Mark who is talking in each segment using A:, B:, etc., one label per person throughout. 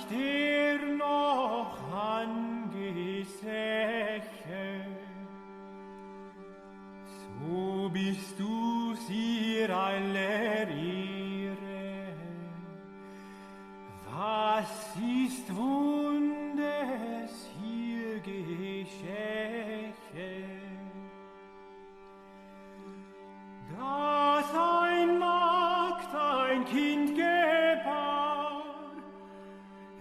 A: dir noch angesäche, so bist du ihr aller Ehre. Was ist Wundes hier geschäche? Dass ein Magd ein Kind gebar,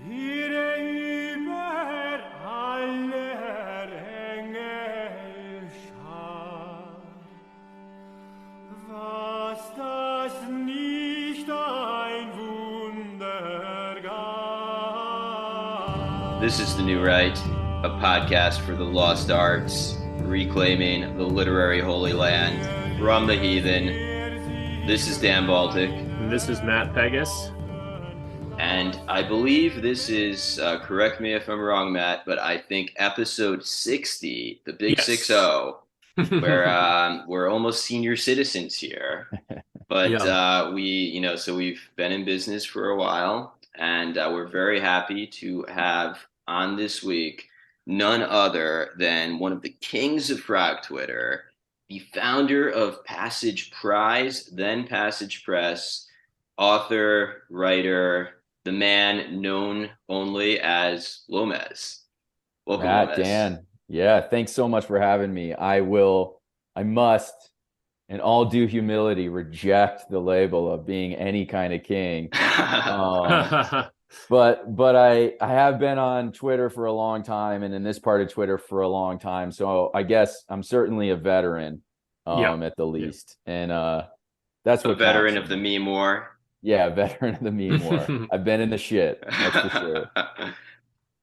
A: ihre über aller Engel Schar. Was das nicht ein Wunder gab.
B: This is The New Right, a podcast for the lost arts, reclaiming the literary holy land from the heathen. This is Dan Baltic.
C: And this is Matt Pegas.
B: And I believe this is, correct me if I'm wrong, Matt, but I think episode 60, the big 6-0, where we're almost senior citizens here. But so we've been in business for a while, and we're very happy to have on this week none other than one of the kings of Frog Twitter, the founder of Passage Prize, then Passage Press, author, writer, the man known only as Lomez. Welcome,
D: Matt,
B: Lomez.
D: Dan. Yeah, thanks so much for having me. I must, in all due humility, reject the label of being any kind of king. But I have been on Twitter for a long time, and in this part of Twitter for a long time. So I guess I'm certainly a veteran, at the least. And that's what
B: a veteran of the meme war.
D: Yeah, veteran of the meme war. I've been in the shit, that's for sure.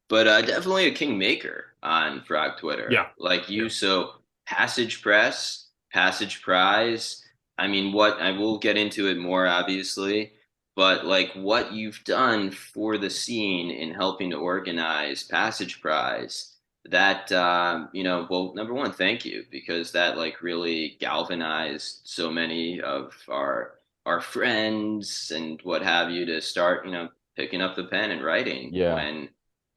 B: But definitely a kingmaker on Frog Twitter.
C: Yeah.
B: Like you, so Passage Press, Passage Prize. I mean, I will get into it more, obviously, but like what you've done for the scene in helping to organize Passage Prize, that, well, number one, thank you, because that like really galvanized so many of our friends and what have you to start, picking up the pen and writing.
D: Yeah.
B: When,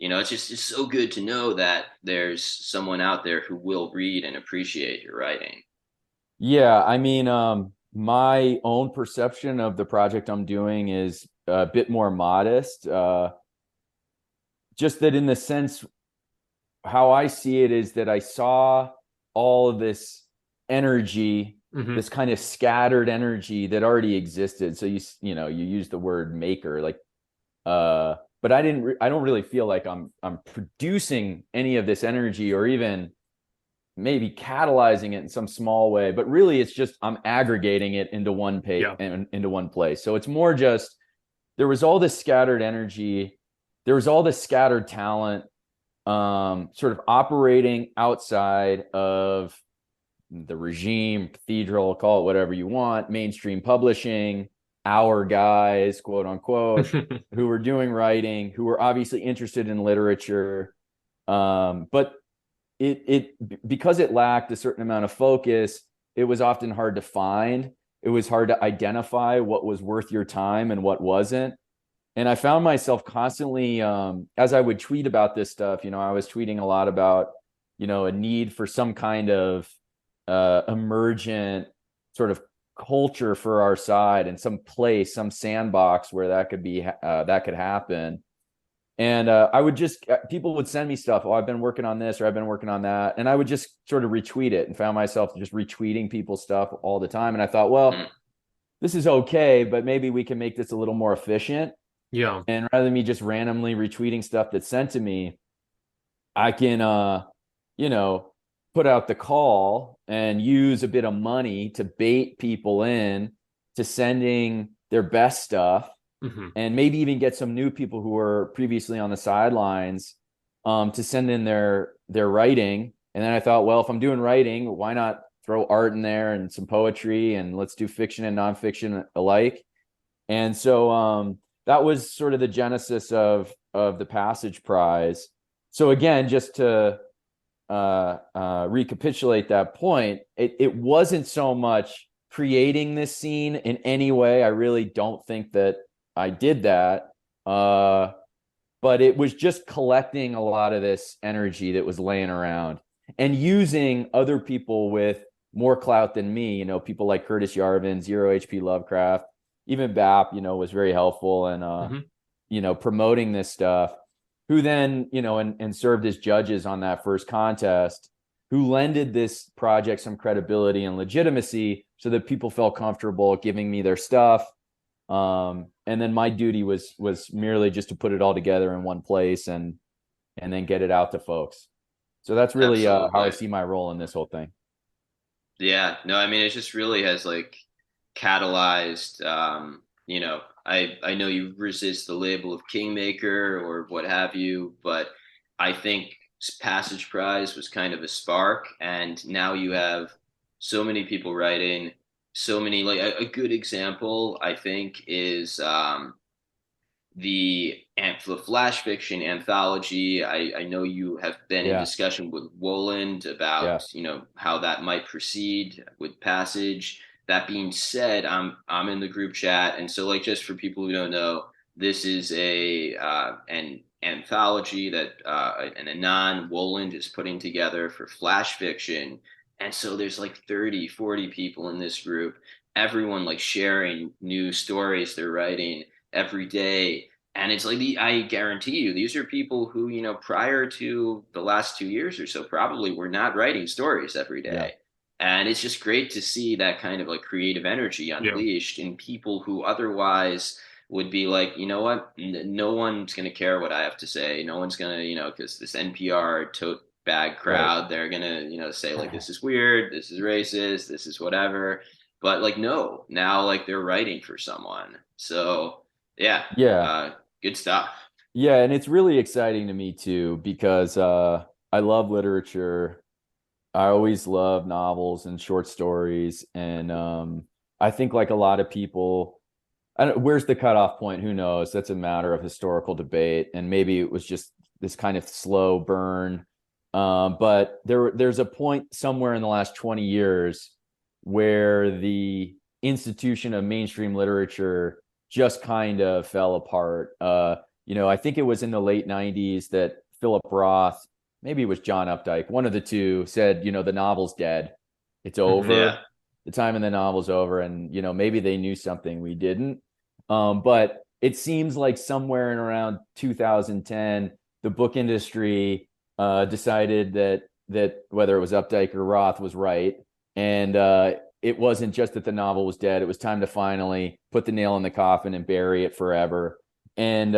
B: it's so good to know that there's someone out there who will read and appreciate your writing.
D: Yeah, I mean, my own perception of the project I'm doing is a bit more modest. Just that in the sense, how I see it is that I saw all of this energy, this kind of scattered energy that already existed. So you use the word maker, like, but I don't really feel like I'm producing any of this energy or even maybe catalyzing it in some small way, but really it's just I'm aggregating it into one page and into one place. So it's more just there was all this scattered energy, there was all this scattered talent, sort of operating outside of the regime, cathedral, call it whatever you want, mainstream publishing, our guys, quote unquote, who were doing writing, who were obviously interested in literature, but it because it lacked a certain amount of focus, it was often hard to find. It was hard to identify what was worth your time and what wasn't. And I found myself constantly, as I would tweet about this stuff, I was tweeting a lot about, a need for some kind of emergent sort of culture for our side and some place, some sandbox where that could happen. And people would send me stuff. Oh, I've been working on this or I've been working on that. And I would just sort of retweet it and found myself just retweeting people's stuff all the time. And I thought, well, this is okay, but maybe we can make this a little more efficient.
C: Yeah.
D: And rather than me just randomly retweeting stuff that's sent to me, I can, put out the call and use a bit of money to bait people in to sending their best stuff. And maybe even get some new people who were previously on the sidelines to send in their writing. And then I thought, well, if I'm doing writing, why not throw art in there and some poetry, and let's do fiction and nonfiction alike. And so that was sort of the genesis of the Passage Prize. So again, just to recapitulate that point, it wasn't so much creating this scene in any way. I really don't think that I did that. but it was just collecting a lot of this energy that was laying around and using other people with more clout than me, people like Curtis Yarvin, Zero HP Lovecraft, even BAP, was very helpful and, promoting this stuff, who then, and served as judges on that first contest, who lended this project some credibility and legitimacy so that people felt comfortable giving me their stuff. And then my duty was merely just to put it all together in one place and then get it out to folks. So that's really how I see my role in this whole thing.
B: Yeah, no, I mean, it just really has like catalyzed, I know you resist the label of kingmaker or what have you, but I think Passage Prize was kind of a spark, and now you have so many people writing, so many, like a good example, I think, is the flash fiction anthology. I know you have been in discussion with Woland about how that might proceed with Passage. That being said, I'm in the group chat, and so like just for people who don't know, this is an anthology that an Anon Woland is putting together for flash fiction, and so there's like 30, 40 people in this group, everyone like sharing new stories they're writing every day. And it's like, I guarantee you, these are people who, prior to the last 2 years or so, probably were not writing stories every day. Yeah. And it's just great to see that kind of like creative energy unleashed in people who otherwise would be like, you know what, no one's going to care what I have to say. No one's going to, because this NPR tote bag crowd, they're going to, say like, this is weird, this is racist, this is whatever. But like, no, now like they're writing for someone. So yeah, good stuff.
D: Yeah, and it's really exciting to me too, because I love literature. I always love novels and short stories, and I think like a lot of people, where's the cutoff point? Who knows? That's a matter of historical debate, and maybe it was just this kind of slow burn. But there's a point somewhere in the last 20 years where the institution of mainstream literature just kind of fell apart. I think it was in the late 90s that Philip Roth, maybe it was John Updike, one of the two, said, the novel's dead. It's over. Yeah. The time in the novel's over. And, maybe they knew something we didn't. But it seems like somewhere in around 2010, the book industry decided that whether it was Updike or Roth was right. And it wasn't just that the novel was dead. It was time to finally put the nail in the coffin and bury it forever. And,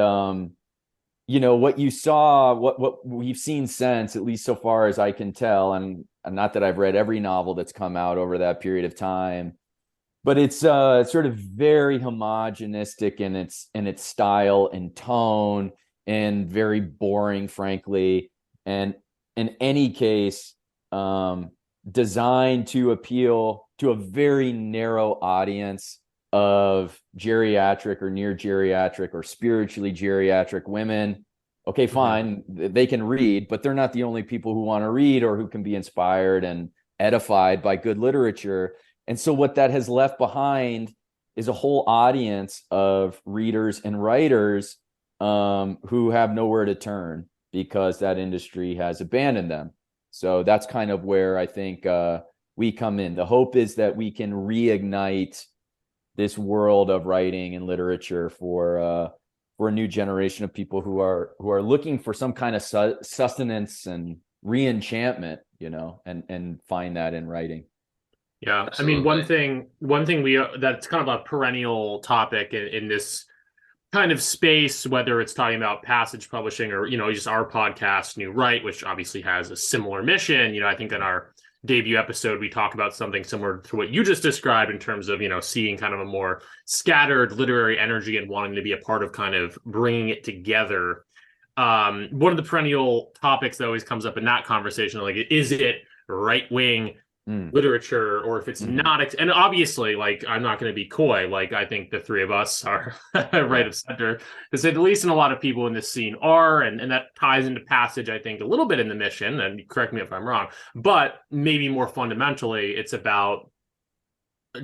D: what you saw, what we've seen since, at least so far as I can tell, and not that I've read every novel that's come out over that period of time, but it's sort of very homogenistic in its style and tone, and very boring, frankly. And in any case, designed to appeal to a very narrow audience of geriatric or near geriatric or spiritually geriatric women. Okay, fine. They can read, but they're not the only people who want to read or who can be inspired and edified by good literature. And so what that has left behind is a whole audience of readers and writers who have nowhere to turn because that industry has abandoned them. So that's kind of where I think we come in. The hope is that we can reignite this world of writing and literature for a new generation of people who are looking for some kind of sustenance and re-enchantment, and find that in writing.
C: Yeah, absolutely. I mean, one thing that's kind of a perennial topic in this kind of space, whether it's talking about Passage Publishing or just our podcast, New Right, which obviously has a similar mission. I think in our debut episode we talk about something similar to what you just described in terms of seeing kind of a more scattered literary energy and wanting to be a part of kind of bringing it together. One of the perennial topics that always comes up in that conversation, like, is it right-wing literature, or if it's not, and obviously, like, I'm not going to be coy, like, I think the three of us are right of center, to say the least, and a lot of people in this scene are, and that ties into Passage, I think, a little bit in the mission, and correct me if I'm wrong, but maybe more fundamentally, it's about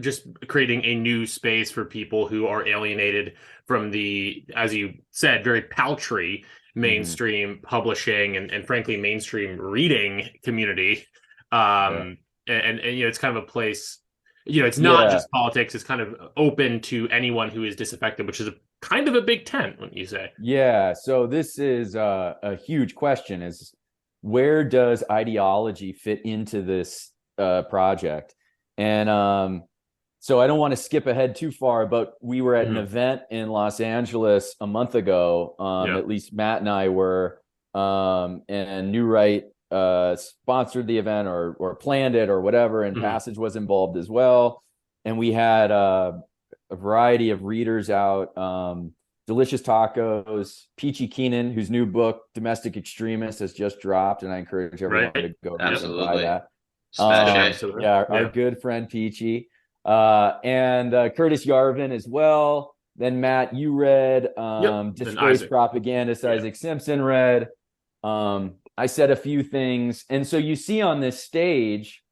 C: just creating a new space for people who are alienated from the, as you said, very paltry mainstream publishing and frankly mainstream reading community. And it's kind of a place, it's not just politics, it's kind of open to anyone who is disaffected, which is kind of a big tent, wouldn't you say?
D: Yeah, so this is a huge question, is where does ideology fit into this project? And so I don't want to skip ahead too far, but we were at an event in Los Angeles a month ago. At least Matt and I were, and New Right sponsored the event or planned it or whatever, and Passage was involved as well. And we had a variety of readers out. Delicious Tacos, Peachy Keenan, whose new book Domestic Extremist has just dropped, and I encourage everyone to go and buy that. Our good friend Peachy, and Curtis Yarvin as well. Then Matt, you read Disgraced Propagandist. Isaac Simpson read. I said a few things, and so you see on this stage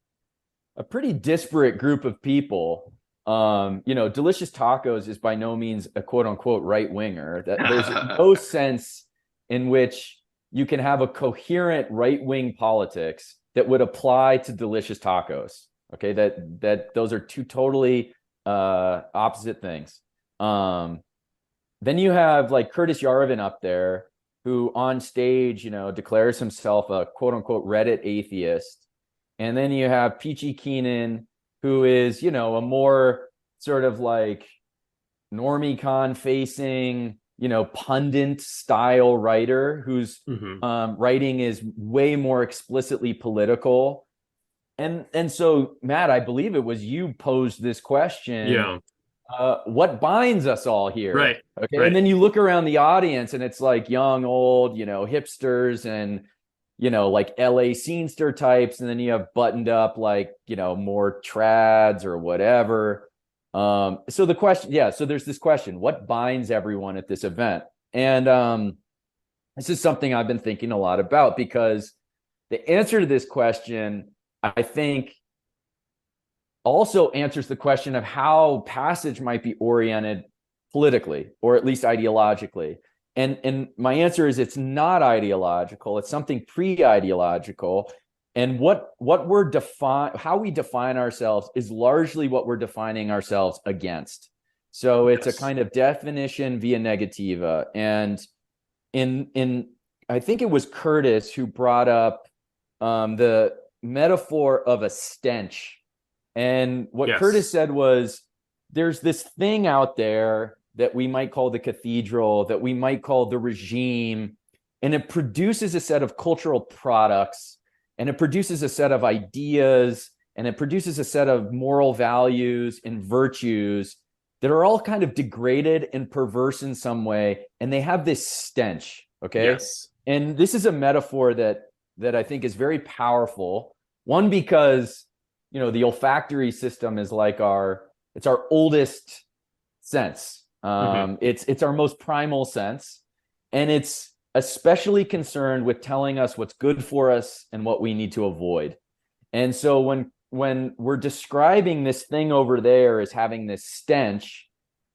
D: a pretty disparate group of people. Delicious Tacos is by no means a quote unquote right winger. That there's no sense in which you can have a coherent right wing politics that would apply to Delicious Tacos. Okay, that those are two totally opposite things. Then you have like Curtis Yarvin up there, who on stage, declares himself a quote unquote Reddit atheist. And then you have Peachy Keenan, who is, a more sort of like normie con facing, pundit style writer whose writing is way more explicitly political. And so, Matt, I believe it was you posed this question.
C: Yeah.
D: What binds us all here?
C: Right.
D: Okay. Right. And then you look around the audience and it's like young, old, hipsters and, like LA scenester types. And then you have buttoned up, like, more trads or whatever. So the question, so there's this question, what binds everyone at this event? And this is something I've been thinking a lot about, because the answer to this question, I think, also answers the question of how Passage might be oriented politically, or at least ideologically. And my answer is it's not ideological. It's something pre-ideological. And how we define ourselves is largely what we're defining ourselves against. So it's a kind of definition via negativa. And I think it was Curtis who brought up the metaphor of a stench. And what Curtis said was, there's this thing out there that we might call the cathedral, that we might call the regime, and it produces a set of cultural products, and it produces a set of ideas, and it produces a set of moral values and virtues that are all kind of degraded and perverse in some way, and they have this stench, okay?
C: Yes.
D: And this is a metaphor that I think is very powerful. One, because the olfactory system is like it's our oldest sense. It's our most primal sense, and it's especially concerned with telling us what's good for us and what we need to avoid. And so when we're describing this thing over there as having this stench,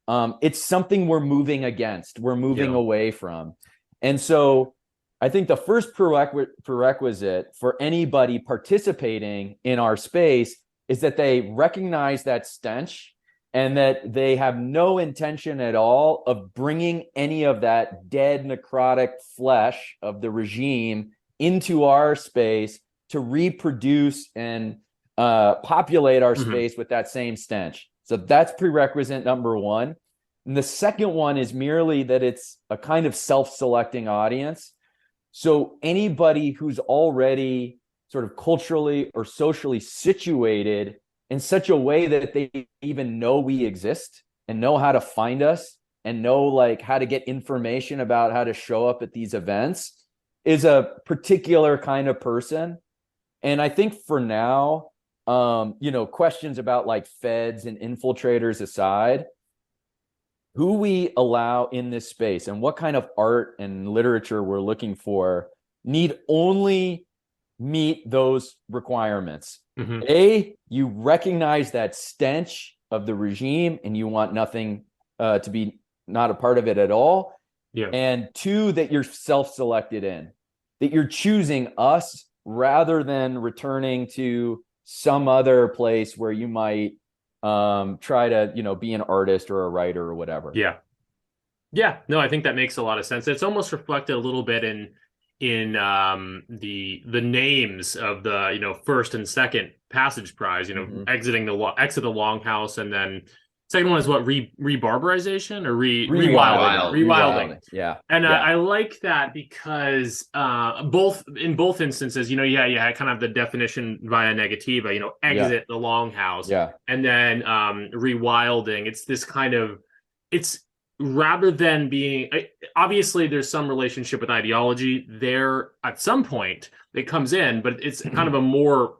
D: it's something we're moving against, we're moving away from. And so I think the first prerequisite for anybody participating in our space is that they recognize that stench, and that they have no intention at all of bringing any of that dead, necrotic flesh of the regime into our space to reproduce and populate our space with that same stench. So that's prerequisite number one. And the second one is merely that it's a kind of self-selecting audience. So anybody who's already sort of culturally or socially situated in such a way that they even know we exist and know how to find us and know like how to get information about how to show up at these events is a particular kind of person. And I think for now, questions about like feds and infiltrators aside, who we allow in this space and what kind of art and literature we're looking for need only meet those requirements. A, you recognize that stench of the regime and you want nothing to be not a part of it at all.
C: Yeah.
D: And 2, that you're self-selected in, that you're choosing us rather than returning to some other place where you might try to, be an artist or a writer or whatever.
C: Yeah. Yeah. No, I think that makes a lot of sense. It's almost reflected a little bit in the names of the, first and second Passage Prize, exit the Longhouse, and then second one is what, rebarbarization or rewilding.
D: Yeah.
C: And I like that because in both instances, you had kind of the definition via negativa, exit the Longhouse.
D: Yeah.
C: And then rewilding. It's this kind of, it's rather than being, obviously there's some relationship with ideology there at some point it comes in, but it's kind of a more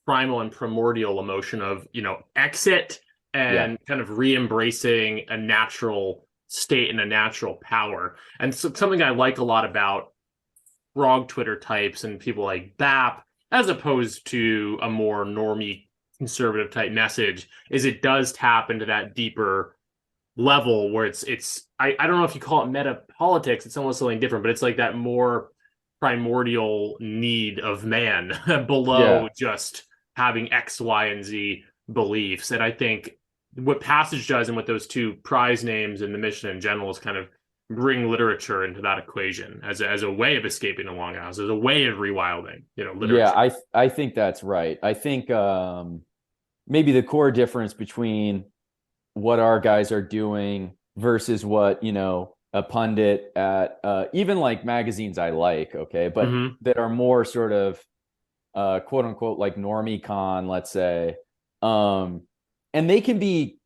C: primal and primordial emotion of, exit and kind of re-embracing a natural state and a natural power. And so something I like a lot about frog Twitter types and people like BAP, as opposed to a more normie conservative type message, is it does tap into that deeper level where it's I don't know if you call it meta politics, it's almost something different, but it's like that more primordial need of man below just having X, Y, and Z beliefs. And I think what Passage does and what those 2 prize names and the mission in general is kind of bring literature into that equation as a way of escaping the Longhouse, as a way of rewilding, literature.
D: Yeah, I think that's right. I think maybe the core difference between what our guys are doing versus what, a pundit at even like magazines I like, okay, but that are more sort of quote unquote like normie con, let's say, and they can be,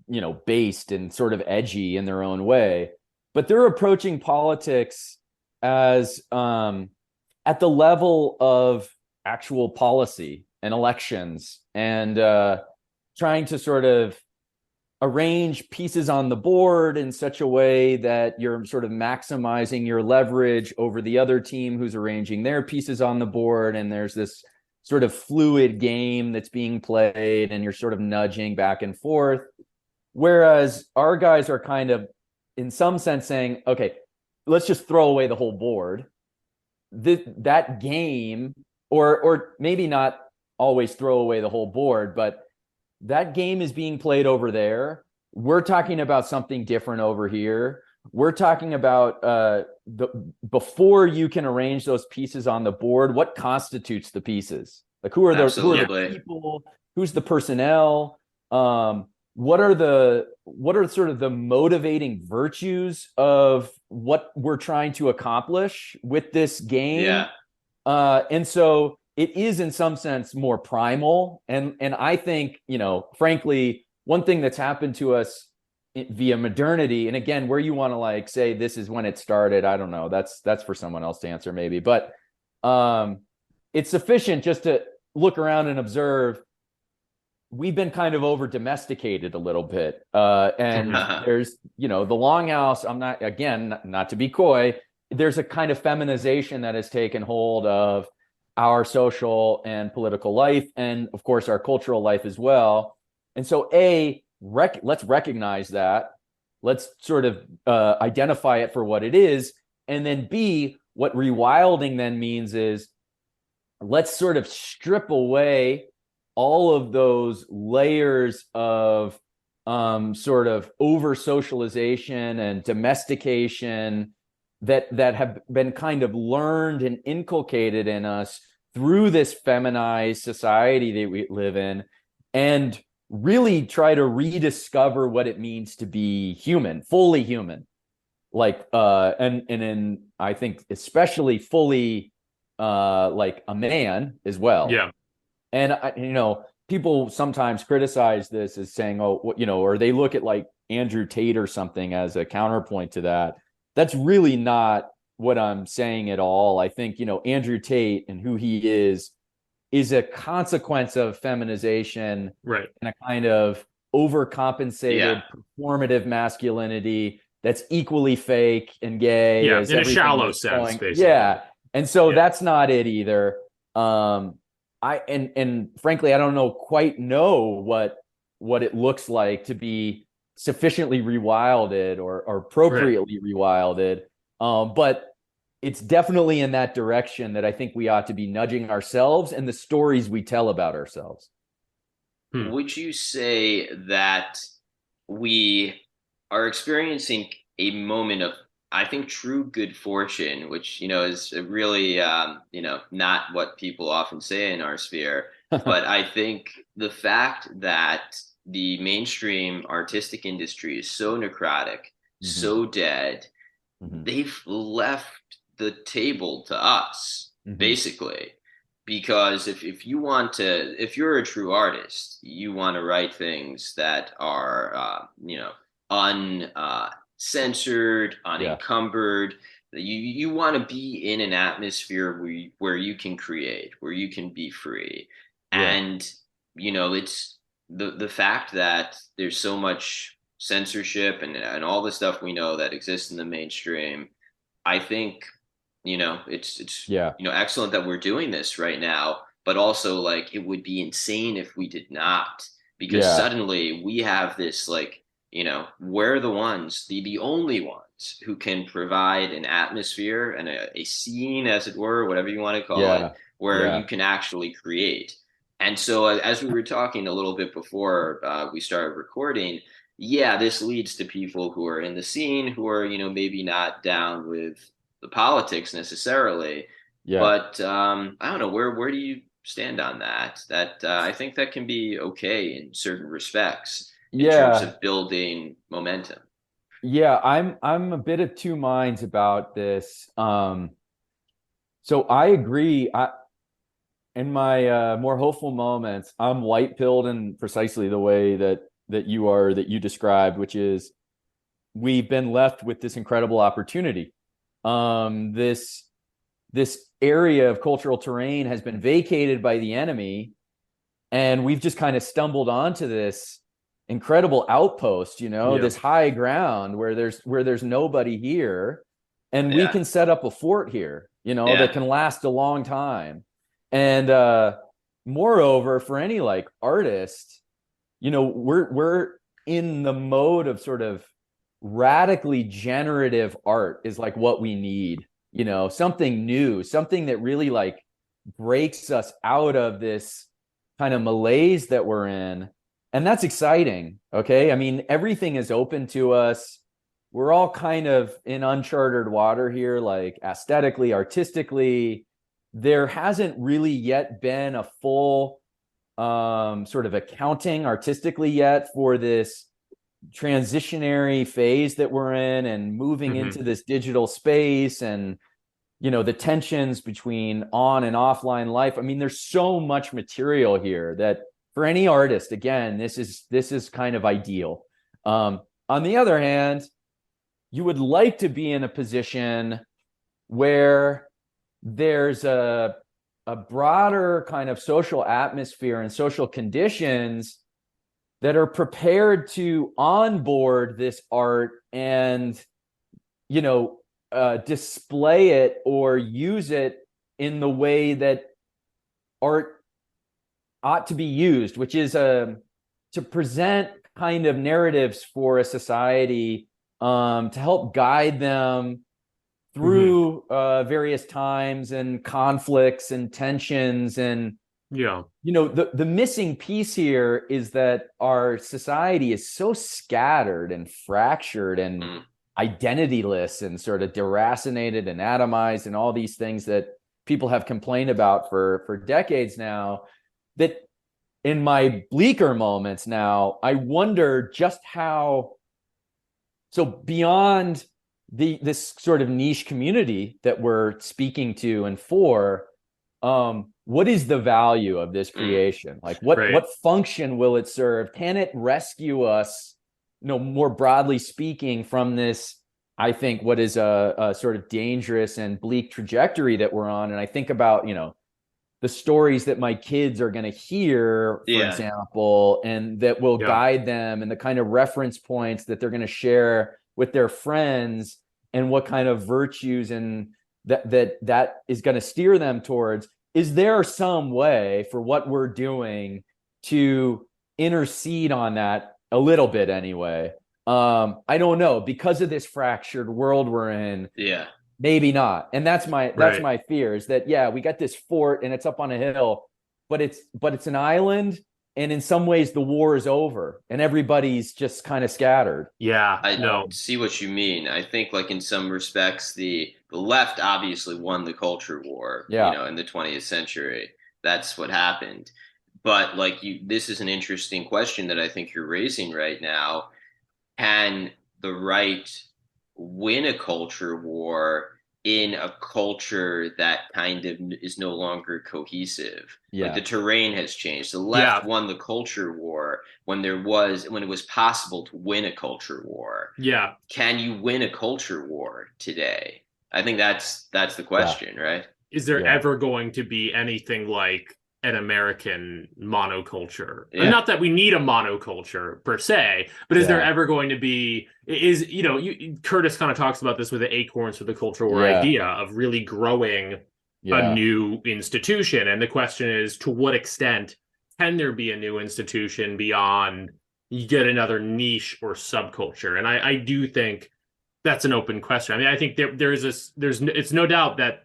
D: based and sort of edgy in their own way, but they're approaching politics as at the level of actual policy and elections and trying to sort of arrange pieces on the board in such a way that you're sort of maximizing your leverage over the other team who's arranging their pieces on the board. And there's this sort of fluid game that's being played and you're sort of nudging back and forth. Whereas our guys are kind of, in some sense, saying, okay, let's just throw away the whole board. That game, or maybe not always throw away the whole board, but that game is being played over there. We're talking about something different over here. We're talking about before you can arrange those pieces on the board, what constitutes the pieces? Like who are the people? Who's the personnel? What are sort of the motivating virtues of what we're trying to accomplish with this game?
B: Yeah.
D: And so it is in some sense more primal. And I think, frankly, one thing that's happened to us via modernity, and again, where you want to like say this is when it started, I don't know. That's for someone else to answer maybe. But it's sufficient just to look around and observe. We've been kind of over domesticated a little bit. And there's, the Longhouse, not to be coy, there's a kind of feminization that has taken hold of our social and political life, and of course our cultural life as well. And so let's recognize that. Let's sort of identify it for what it is. And then B, what rewilding then means is let's sort of strip away all of those layers of sort of over socialization and domestication that have been kind of learned and inculcated in us through this feminized society that we live in, and really try to rediscover what it means to be human, fully human. Like and I think especially fully like a man as well.
C: Yeah.
D: And people sometimes criticize this as saying, or they look at like Andrew Tate or something as a counterpoint to that. That's really not what I'm saying at all. I think, Andrew Tate and who he is a consequence of feminization,
C: right,
D: and a kind of overcompensated performative masculinity that's equally fake and gay.
C: Yeah, in a shallow sense, basically.
D: Yeah. And so that's not it either. And frankly, I don't quite know what it looks like to be sufficiently rewilded or appropriately rewilded. But it's definitely in that direction that I think we ought to be nudging ourselves and the stories we tell about ourselves.
B: Would you say that we are experiencing a moment of, I think, true good fortune, which, is really, not what people often say in our sphere. But I think the fact that the mainstream artistic industry is so necrotic, so dead, they've left the table to us, basically. Because if you're a true artist, you want to write things that are, uncensored, unencumbered. You want to be in an atmosphere where you can create, where you can be free. And, it's the fact that there's so much censorship and all the stuff we know that exists in the mainstream. I think it's excellent that we're doing this right now, but also like it would be insane if we did not, because suddenly we have this we're the only ones who can provide an atmosphere and a scene, as it were, whatever you want to call it, where you can actually create. And so as we were talking a little bit before we started recording, this leads to people who are in the scene who are, maybe not down with the politics necessarily, but I don't know, where do you stand on that? That I think that can be okay in certain respects in terms of building momentum.
D: I'm a bit of two minds about this. So I agree. In my more hopeful moments, I'm white-pilled in precisely the way that you described, which is we've been left with this incredible opportunity. This area of cultural terrain has been vacated by the enemy, and we've just kind of stumbled onto this incredible outpost, this high ground where there's nobody here, and we can set up a fort here, that can last a long time. And moreover, for any like artist, we're in the mode of sort of radically generative art is like what we need, something new, something that really like breaks us out of this kind of malaise that we're in. And that's exciting. Okay. I mean, everything is open to us. We're all kind of in uncharted water here, like aesthetically, artistically. There hasn't really yet been a full sort of accounting artistically yet for this transitionary phase that we're in and moving into this digital space, and the tensions between on and offline life. I mean, there's so much material here that for any artist, again, this is kind of ideal. On the other hand, you would like to be in a position where there's a broader kind of social atmosphere and social conditions that are prepared to onboard this art and, display it or use it in the way that art ought to be used, which is to present kind of narratives for a society, to help guide them through various times and conflicts and tensions. And the missing piece here is that our society is so scattered and fractured and identityless and sort of deracinated and atomized and all these things that people have complained about for decades now, that in my bleaker moments now, I wonder just how, so beyond this sort of niche community that we're speaking to and for, what is the value of this creation? Like what function will it serve? Can it rescue us, more broadly speaking, from this, I think, what is a sort of dangerous and bleak trajectory that we're on? And I think about, the stories that my kids are going to hear, for example, and that will guide them, and the kind of reference points that they're going to share with their friends, and what kind of virtues and that is going to steer them towards. Is there some way for what we're doing to intercede on that a little bit anyway? I don't know, because of this fractured world we're in.
B: Yeah.
D: Maybe not. And that's my fear, is that, yeah, we got this fort and it's up on a hill, but it's an island. And in some ways the war is over and everybody's just kind of scattered.
C: Yeah.
B: I see what you mean. I think like in some respects, the left obviously won the culture war, in the 20th century. That's what happened. But like this is an interesting question that I think you're raising right now. Can the right win a culture war in a culture that kind of is no longer cohesive?
D: Yeah.
B: Like the terrain has changed. The left won the culture war when it was possible to win a culture war.
C: Yeah.
B: Can you win a culture war today? I think that's the question, right?
C: Is there ever going to be anything like an American monoculture?
B: Yeah.
C: Not that we need a monoculture per se, but is there ever going to be, Curtis kind of talks about this with the acorns for the cultural war idea of really growing a new institution. And the question is, to what extent can there be a new institution beyond you get another niche or subculture? And I do think that's an open question. I mean, I think it's no doubt that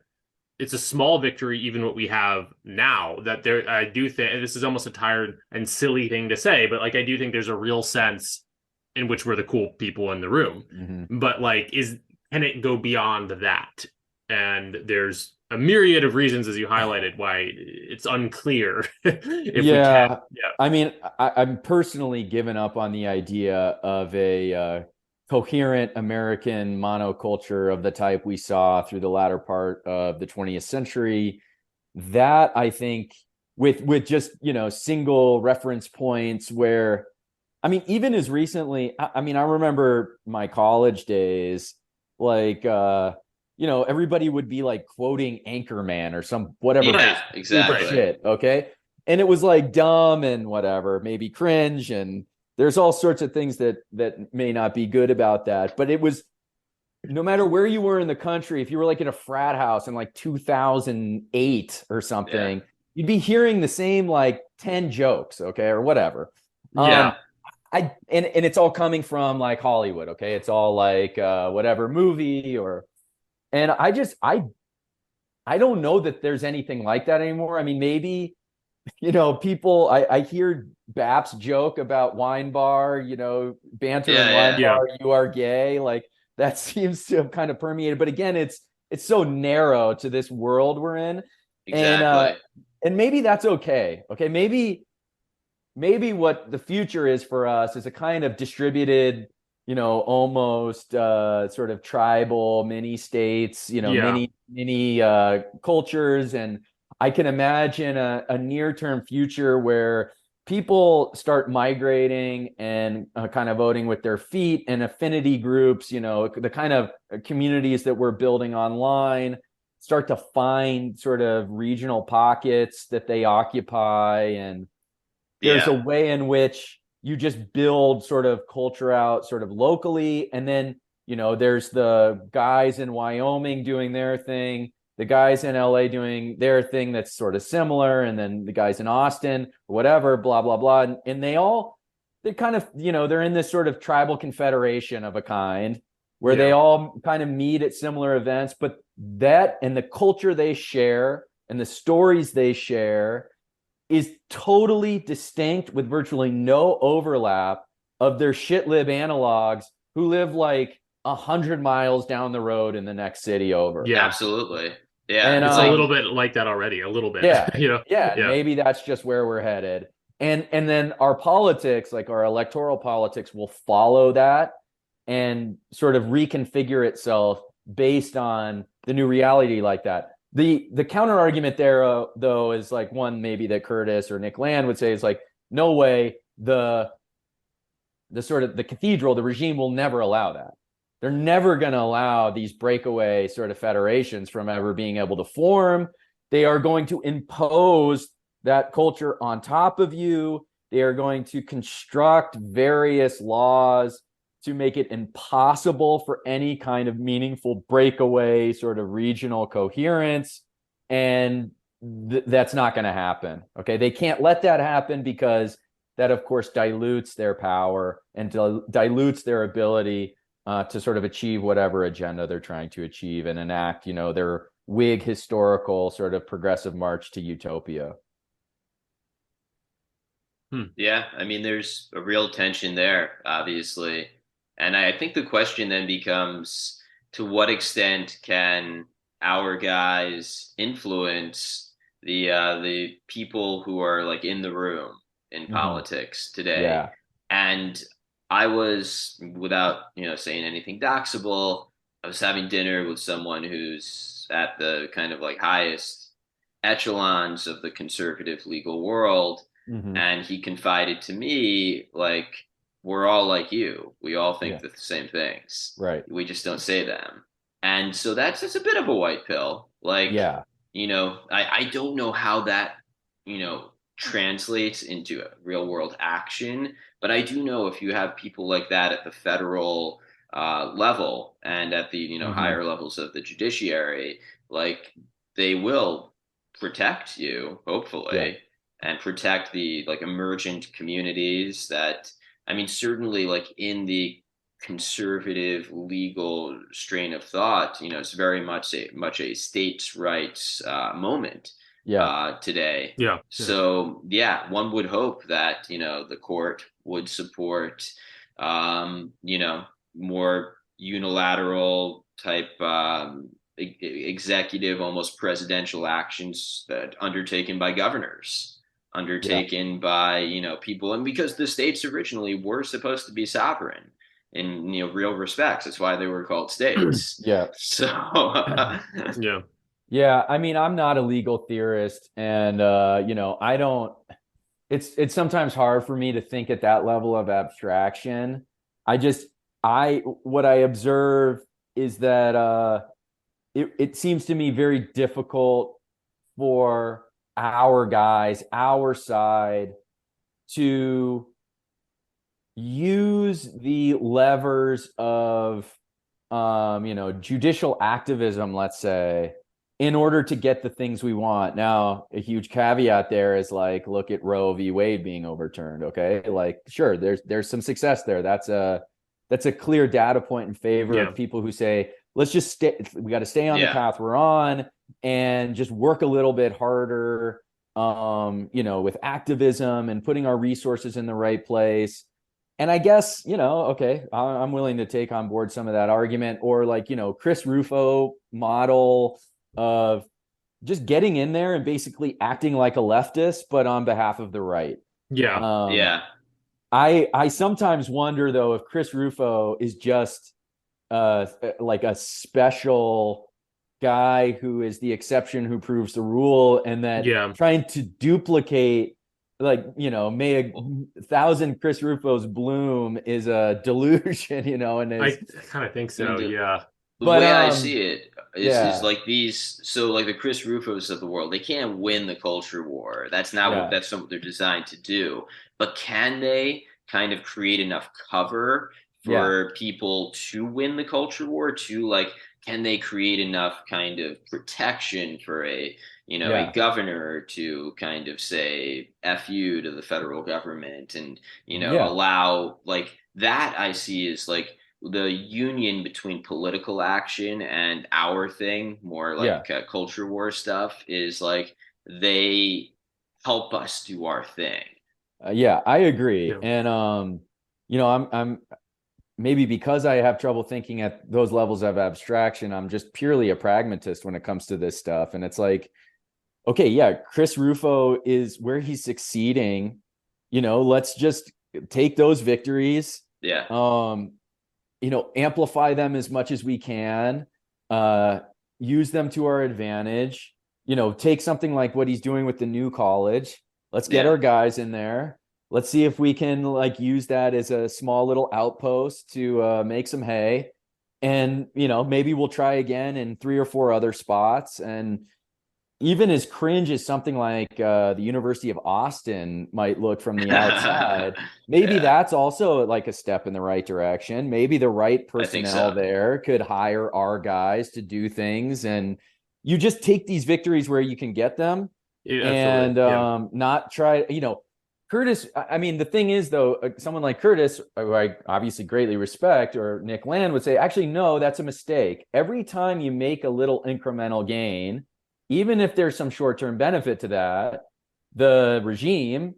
C: it's a small victory, even what we have now, that I do think, and this is almost a tired and silly thing to say, but like, I do think there's a real sense in which we're the cool people in the room.
D: Mm-hmm.
C: But like, can it go beyond that? And there's a myriad of reasons, as you highlighted, why it's unclear if we can. Yeah.
D: I mean, I'm personally given up on the idea of a coherent American monoculture of the type we saw through the latter part of the 20th century. That, I think, with just, single reference points where, I mean, even as recently, I remember my college days, like, everybody would be like quoting Anchorman or some whatever
B: exactly
D: shit, okay? And it was like dumb and whatever, maybe cringe, and there's all sorts of things that may not be good about that. But it was, no matter where you were in the country, if you were like in a frat house in like 2008 or something, you'd be hearing the same like 10 jokes, okay, or whatever.
C: Yeah.
D: And it's all coming from like Hollywood, okay? It's all like whatever movie and I don't know that there's anything like that anymore. I mean, maybe, people, I hear Baps joke about wine bar, banter in wine bar, you are gay. Like that seems to have kind of permeated. But again, it's so narrow to this world we're in.
B: Exactly.
D: And maybe that's okay. Okay. Maybe what the future is for us is a kind of distributed, almost sort of tribal mini states, mini cultures. And I can imagine a near-term future where people start migrating and kind of voting with their feet, and affinity groups, the kind of communities that we're building online start to find sort of regional pockets that they occupy. And there's a way in which you just build sort of culture out sort of locally. And then, there's the guys in Wyoming doing their thing, the guys in LA doing their thing that's sort of similar, and then the guys in Austin, or whatever, blah, blah, blah. And they kind of, they're in this sort of tribal confederation of a kind where they all kind of meet at similar events. But that and the culture they share and the stories they share is totally distinct, with virtually no overlap of their shitlib analogs who live like 100 miles down the road in the next city over.
B: Yeah, absolutely. Yeah.
C: And it's a little bit like that already, a little bit.
D: Yeah. Maybe that's just where we're headed. And then our politics, like our electoral politics, will follow that and sort of reconfigure itself based on the new reality like that. The counter argument there, though, is like one maybe that Curtis or Nick Land would say is like, no way, the sort of the cathedral, the regime will never allow that. They're never going to allow these breakaway sort of federations from ever being able to form. They are going to impose that culture on top of you. They are going to construct various laws to make it impossible for any kind of meaningful breakaway sort of regional coherence. And that's not going to happen. Okay. They can't let that happen because that of course dilutes their power and dilutes their ability to sort of achieve whatever agenda they're trying to achieve and enact, their Whig historical sort of progressive march to utopia.
B: Yeah, I mean, there's a real tension there, obviously. And I think the question then becomes, to what extent can our guys influence the people who are like in the room in politics today?
D: Yeah.
B: And I was, without, saying anything doxable, I was having dinner with someone who's at the kind of like highest echelons of the conservative legal world. And he confided to me, like, we're all like you. We all think the same things.
D: Right.
B: We just don't say them. And so that's a bit of a white pill. Like, I don't know how that, translates into real world action. But I do know if you have people like that at the federal level and at the, higher levels of the judiciary, like, they will protect you, hopefully. Yeah. And protect the like emergent communities that, I mean, certainly like in the conservative legal strain of thought, it's very much a states' rights moment today.
C: Yeah.
B: So one would hope that, the court would support, more unilateral type executive, almost presidential actions that undertaken by governors. Undertaken by, people, and because the states originally were supposed to be sovereign in, real respects. That's why they were called states.
D: Yeah.
B: So,
D: Yeah. I mean, I'm not a legal theorist, and, I don't, it's sometimes hard for me to think at that level of abstraction. What I observe is that, it seems to me very difficult for our guys, our side, to use the levers of, judicial activism, let's say, in order to get the things we want. Now, a huge caveat there is like, look at Roe v. Wade being overturned. Okay, like, sure, there's some success there. That's a clear data point in favor of people who say, let's just stay. We got to stay on the path we're on and just work a little bit harder, with activism and putting our resources in the right place. And I guess, okay, I'm willing to take on board some of that argument, or like, Chris Rufo model of just getting in there and basically acting like a leftist, but on behalf of the right.
C: Yeah.
D: I sometimes wonder though, if Chris Rufo is just like a special guy who is the exception who proves the rule, and that trying to duplicate, like, may 1,000 Chris Rufos bloom is a delusion, and
C: I kind of think so.
B: The way I see it is like these, so like the Chris Rufos of the world, they can't win the culture war. That's not that's not what they're designed to do. But can they kind of create enough cover for people to win the culture war? To like, can they create enough kind of protection for a governor to kind of say F you to the federal government, and allow, like, that I see is like the union between political action and our thing, more like culture war stuff, is like they help us do our thing.
D: I agree. And I'm maybe because I have trouble thinking at those levels of abstraction, I'm just purely a pragmatist when it comes to this stuff. And it's like, okay, Chris Rufo is where he's succeeding. Let's just take those victories. Amplify them as much as we can, use them to our advantage, take something like what he's doing with the new college. Let's get our guys in there. Let's see if we can like use that as a small little outpost to make some hay. And, maybe we'll try again in 3 or 4 other spots. And even as cringe as something like the University of Austin might look from the outside, maybe that's also like a step in the right direction. Maybe the right personnel there could hire our guys to do things. And you just take these victories where you can get them, and not try, Curtis, I mean, the thing is, though, someone like Curtis, who I obviously greatly respect, or Nick Land would say, actually, no, that's a mistake. Every time you make a little incremental gain, even if there's some short-term benefit to that, the regime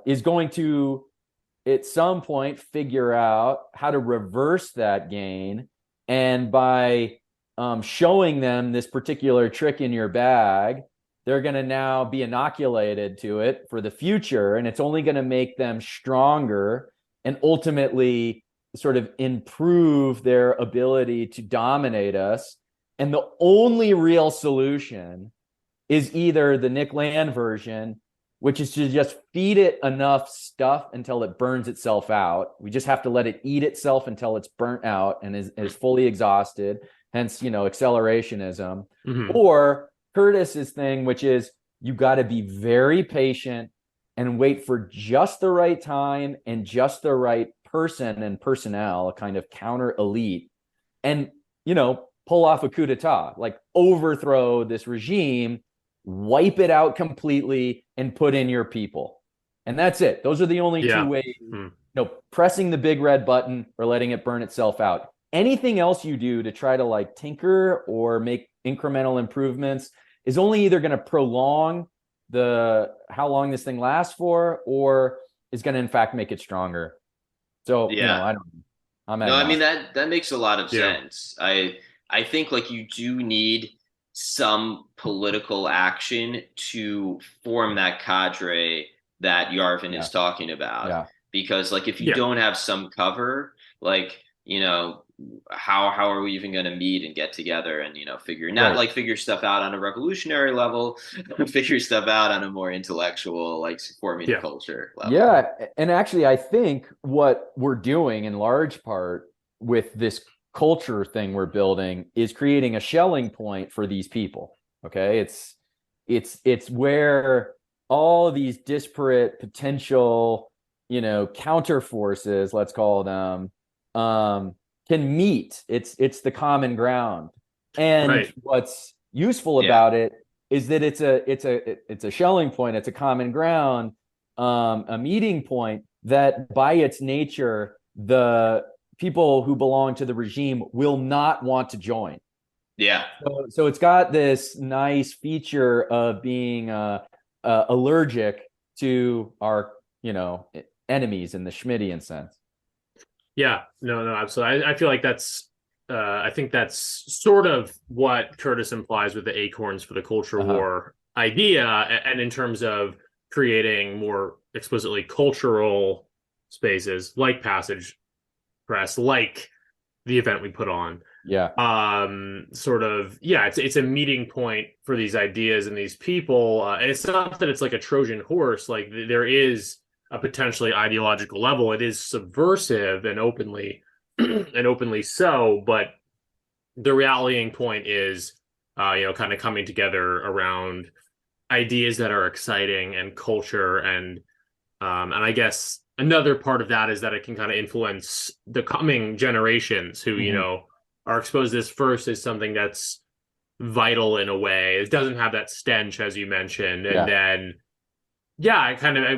D: is going to, at some point, figure out how to reverse that gain. And by showing them this particular trick in your bag, they're going to now be inoculated to it for the future, and it's only going to make them stronger and ultimately sort of improve their ability to dominate us. And the only real solution is either the Nick Land version, which is to just feed it enough stuff until it burns itself out. We just have to let it eat itself until it's burnt out and is fully exhausted, hence, accelerationism. Or Curtis's thing, which is you got to be very patient and wait for just the right time and just the right person and personnel, a kind of counter elite, and, pull off a coup d'etat, like overthrow this regime, wipe it out completely, and put in your people. And that's it. Those are the only two ways, pressing the big red button or letting it burn itself out. Anything else you do to try to like tinker or make incremental improvements is only either going to prolong how long this thing lasts for, or is going to in fact make it stronger. So I don't know.
B: I mean that makes a lot of sense. I think like you do need some political action to form that cadre that Yarvin is talking about. Because like if you don't have some cover, like, how are we even going to meet and get together and, figure stuff out on a revolutionary level, figure stuff out on a more intellectual, like forming a culture level.
D: Yeah. And actually, I think what we're doing in large part with this culture thing we're building is creating a Schelling point for these people. Okay. It's where all of these disparate potential, counter forces, let's call them, can meet. It's the common ground. And what's useful about it is that it's a Schelling point, it's a common ground, a meeting point that by its nature, the people who belong to the regime will not want to join.
B: Yeah.
D: So it's got this nice feature of being allergic to our, enemies in the Schmittian sense.
C: Yeah, no, absolutely. I feel like I think that's sort of what Curtis implies with the acorns for the culture war idea. And in terms of creating more explicitly cultural spaces like Passage Press, like the event we put on. It's a meeting point for these ideas and these people. And it's not that it's like a Trojan horse. Like there is a potentially ideological level. It is subversive and openly so, but the rallying point is kind of coming together around ideas that are exciting and culture, and I guess another part of that is that it can kind of influence the coming generations who are exposed to this first as something that's vital in a way. It doesn't have that stench, as you mentioned, and then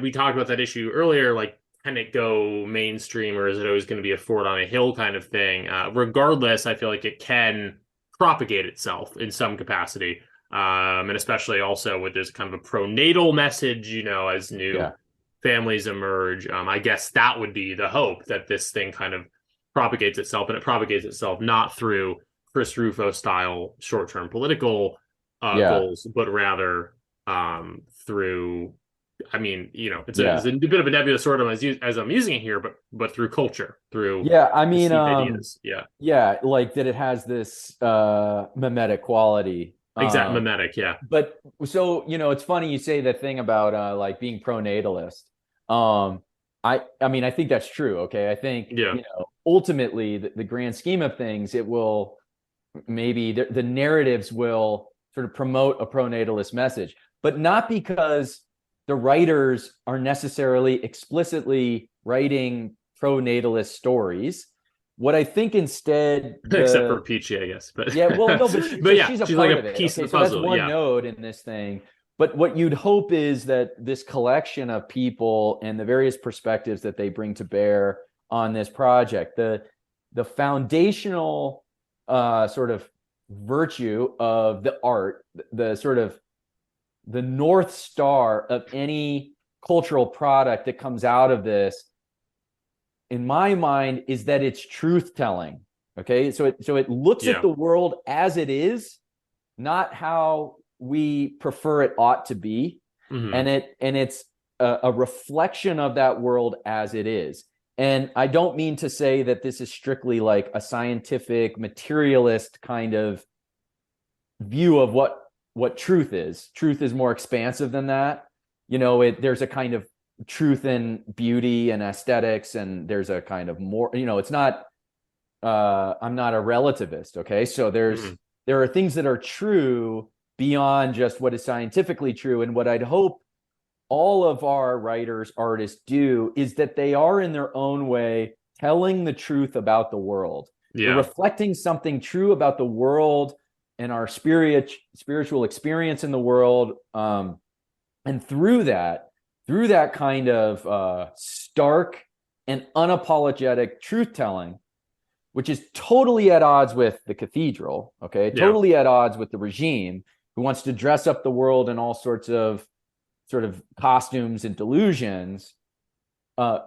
C: we talked about that issue earlier, like, can it go mainstream or is it always going to be a fort on a hill kind of thing? Regardless, I feel like it can propagate itself in some capacity. And especially also with this kind of a pronatal message, as new families emerge. I guess that would be the hope, that this thing kind of propagates itself, and it propagates itself not through Chris Rufo style short-term political goals, but rather through, it's a bit of a nebulous sort of as I'm using it here, but through culture, through ideas.
D: Like that it has this mimetic quality.
C: Mimetic, yeah.
D: But so it's funny you say the thing about like being pro-natalist. I think that's true. Okay, I think ultimately the grand scheme of things, it will maybe the narratives will sort of promote a pro-natalist message, but not because the writers are necessarily explicitly writing pro-natalist stories. What I think instead,
C: except for Peachy, I guess, but
D: she's a part
C: like
D: of it.
C: Piece of the
D: so
C: puzzle.
D: that's one node in this thing. but what you'd hope is that this collection of people and the various perspectives that they bring to bear on this project, the foundational sort of virtue of the art, the sort of the North Star of any cultural product that comes out of this, in my mind, is that it's truth telling. Okay, so it looks at the world as it is, not how we prefer it ought to be, and it's a reflection of that world as it is. And I don't mean to say that this is strictly like a scientific materialist kind of view of what truth is. Truth is more expansive than that. There's a kind of truth in beauty and aesthetics, and there's a kind of more, it's not, I'm not a relativist. Okay. So there are things that are true beyond just what is scientifically true. And what I'd hope all of our writers, artists do is that they are in their own way telling the truth about the world. They're reflecting something true about the world and our spiritual experience in the world. And through that kind of stark and unapologetic truth telling, which is totally at odds with the cathedral, okay? Totally at odds with the regime who wants to dress up the world in all sorts of sort of costumes and delusions.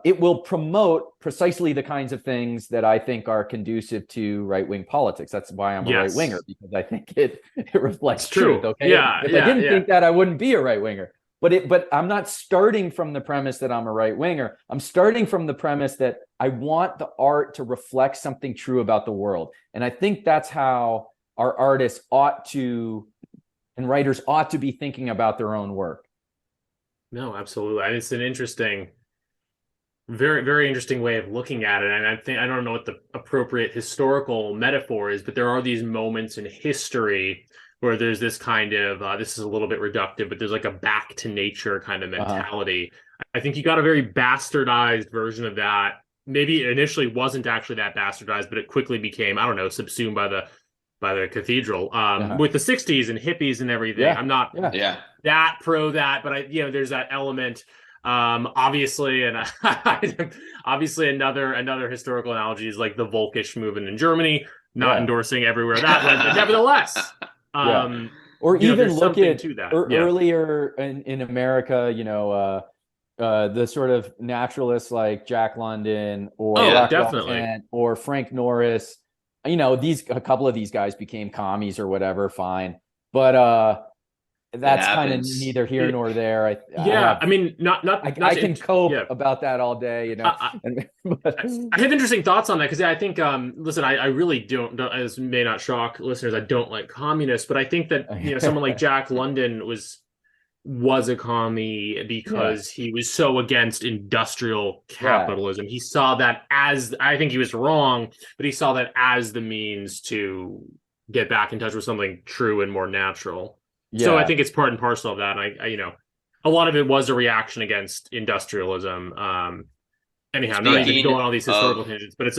D: It will promote precisely the kinds of things that I think are conducive to right-wing politics. That's why I'm a right-winger, because I think it reflects truth, okay? If I didn't think that, I wouldn't be a right-winger. But I'm not starting from the premise that I'm a right-winger. I'm starting from the premise that I want the art to reflect something true about the world. And I think that's how our artists and writers ought to be thinking about their own work.
C: No, absolutely. And it's an interesting, very, very interesting way of looking at it. And I don't know what the appropriate historical metaphor is, but there are these moments in history where there's this kind of, this is a little bit reductive, but there's like a back to nature kind of mentality. I think you got a very bastardized version of that. Maybe it initially wasn't actually that bastardized, but it quickly became, I don't know, subsumed by the cathedral, with the 60s and hippies and everything. I'm not that pro that, but there's that element. Obviously, and obviously another historical analogy is like the Volkish movement in Germany, not endorsing everywhere that went, but nevertheless.
D: Or even look at earlier in America, the sort of naturalists like Jack London or
C: definitely,
D: or Frank Norris. A couple of these guys became commies or whatever. Fine, but that's kind of neither here nor there. I can cope about that all day. I
C: have interesting thoughts on that because I think, listen, I really don't. This may not shock listeners. I don't like communists, but I think that someone like Jack London was a commie because he was so against industrial capitalism. He saw that as, I think he was wrong, but he saw that as the means to get back in touch with something true and more natural. So I think it's part and parcel of that. And I a lot of it was a reaction against industrialism. Anyhow, not even going on all these historical tangents, but it's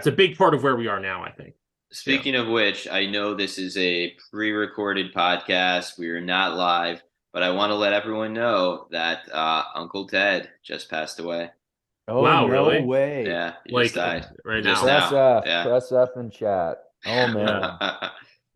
C: a big part of where we are now, I think.
B: Speaking of which, I know this is a pre-recorded podcast. We are not live, but I want to let everyone know that Uncle Ted just passed away.
D: Oh, wow, really? No way.
B: Yeah, he just died.
C: Right
B: just
C: now.
D: Press F in chat. Oh, man.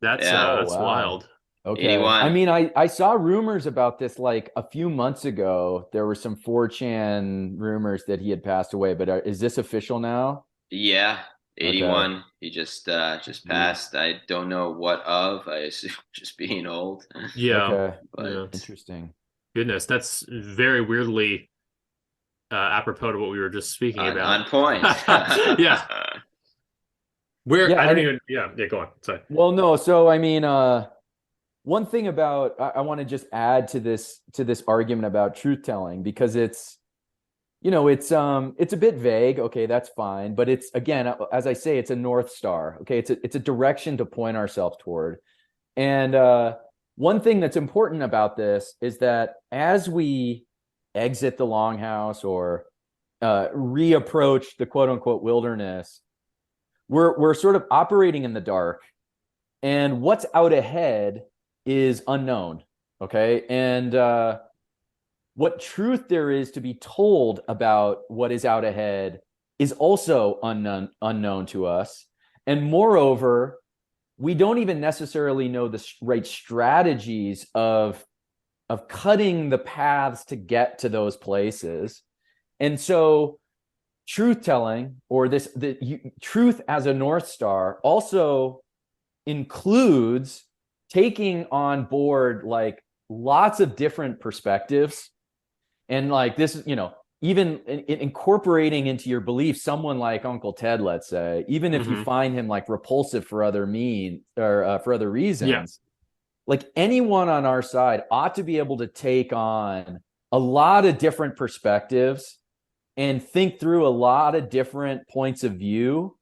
C: That's wild.
D: Okay.
B: 81.
D: I mean, I saw rumors about this like a few months ago. There were some 4chan rumors that he had passed away, but is this official now?
B: Yeah, 81. Okay. He just passed. I don't know what of. I assume just being old.
C: Yeah.
D: Okay. But interesting.
C: Goodness, that's very weirdly apropos to what we were just speaking about.
B: On point.
C: Yeah. Go on. Sorry.
D: Well, no. So I mean, one thing about I want to just add to this argument about truth telling, because it's a bit vague. Okay, that's fine, but it's, again, as I say, it's a North Star. Okay, it's a direction to point ourselves toward. And one thing that's important about this is that as we exit the Longhouse or reapproach the quote unquote wilderness, we're sort of operating in the dark, and what's out ahead is unknown. Okay. And what truth there is to be told about what is out ahead is also unknown to us. And moreover, we don't even necessarily know the right strategies of cutting the paths to get to those places. And so truth telling, or truth as a North Star, also includes taking on board like lots of different perspectives. And like this, even incorporating into your belief someone like Uncle Ted, let's say, even if you find him like repulsive for other for other reasons, like anyone on our side ought to be able to take on a lot of different perspectives and think through a lot of different points of view,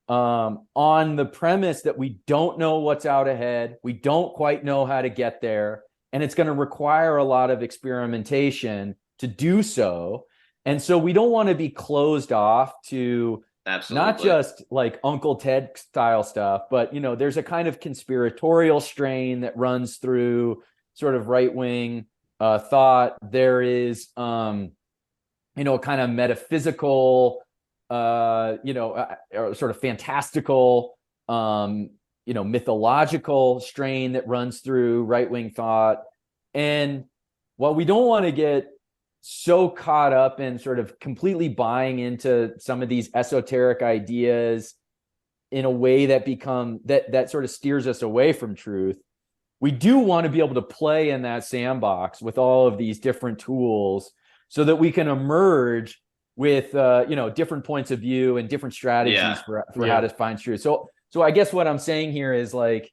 D: on the premise that we don't know what's out ahead. We don't quite know how to get there. And it's going to require a lot of experimentation to do so. And so we don't want to be closed off to not just like Uncle Ted style stuff, but, there's a kind of conspiratorial strain that runs through sort of right-wing thought. There is, a kind of metaphysical, sort of fantastical, mythological strain that runs through right-wing thought. And while we don't want to get so caught up in sort of completely buying into some of these esoteric ideas in a way that that sort of steers us away from truth, we do want to be able to play in that sandbox with all of these different tools so that we can emerge with different points of view and different strategies for how to find truth. So I guess what I'm saying here is like,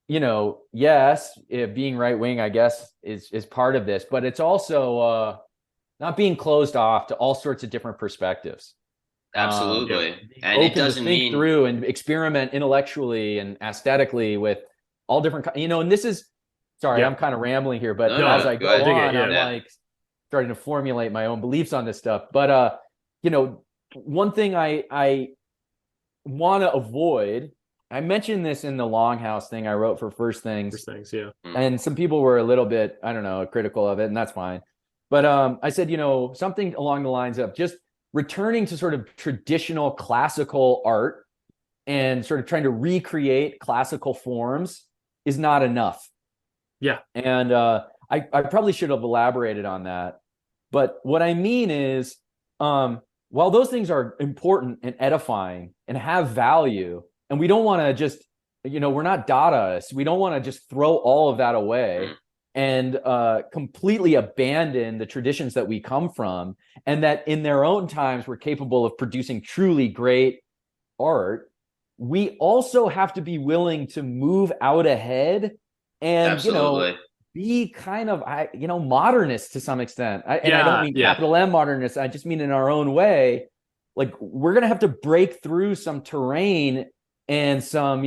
D: yes, being right wing, I guess, is part of this, but it's also not being closed off to all sorts of different perspectives.
B: Absolutely. And
D: it doesn't think through and experiment intellectually and aesthetically with all different, and this is, sorry, I'm kind of rambling here, but as I go on, I'm like starting to formulate my own beliefs on this stuff. But, one thing I want to avoid, I mentioned this in the Longhouse thing I wrote for First Things. And some people were a little bit, I don't know, critical of it, and that's fine. But I said, something along the lines of just returning to sort of traditional classical art and sort of trying to recreate classical forms is not enough.
C: Yeah.
D: And I probably should have elaborated on that. But what I mean is, while those things are important and edifying and have value, and we don't want to just, we're not Dadaists. We don't want to just throw all of that away and completely abandon the traditions that we come from, and that in their own times were capable of producing truly great art. We also have to be willing to move out ahead and, be kind of, modernist to some extent. I don't mean capital M modernist. I just mean in our own way. Like, we're going to have to break through some terrain and some,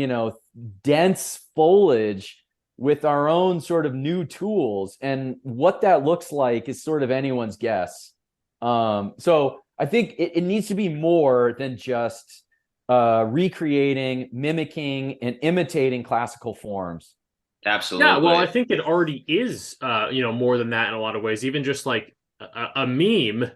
D: dense foliage with our own sort of new tools. And what that looks like is sort of anyone's guess. So I think it needs to be more than just recreating, mimicking, and imitating classical forms.
B: Absolutely.
C: Yeah, well, I think it already is, more than that in a lot of ways. Even just like a meme,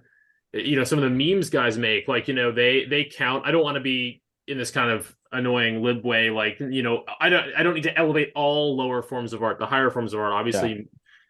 C: some of the memes guys make, like, they count. I don't want to be in this kind of annoying lib way, like, I don't need to elevate all lower forms of art. The higher forms of art, obviously,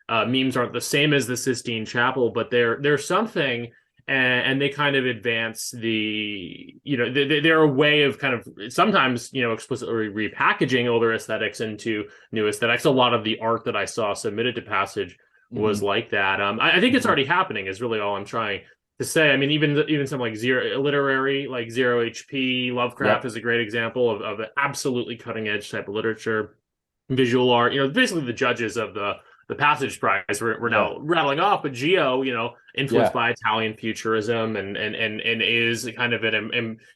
C: memes aren't the same as the Sistine Chapel, but they're something. And they kind of advance the, they're a way of kind of sometimes, explicitly repackaging older aesthetics into new aesthetics. A lot of the art that I saw submitted to Passage was like that. I think it's already happening is really all I'm trying to say. I mean, even some like literary, like Zero HP, Lovecraft is a great example of an absolutely cutting edge type of literature, visual art, basically the judges of the Passage Prize we're now rattling off, but Gio, influenced by Italian futurism and is kind of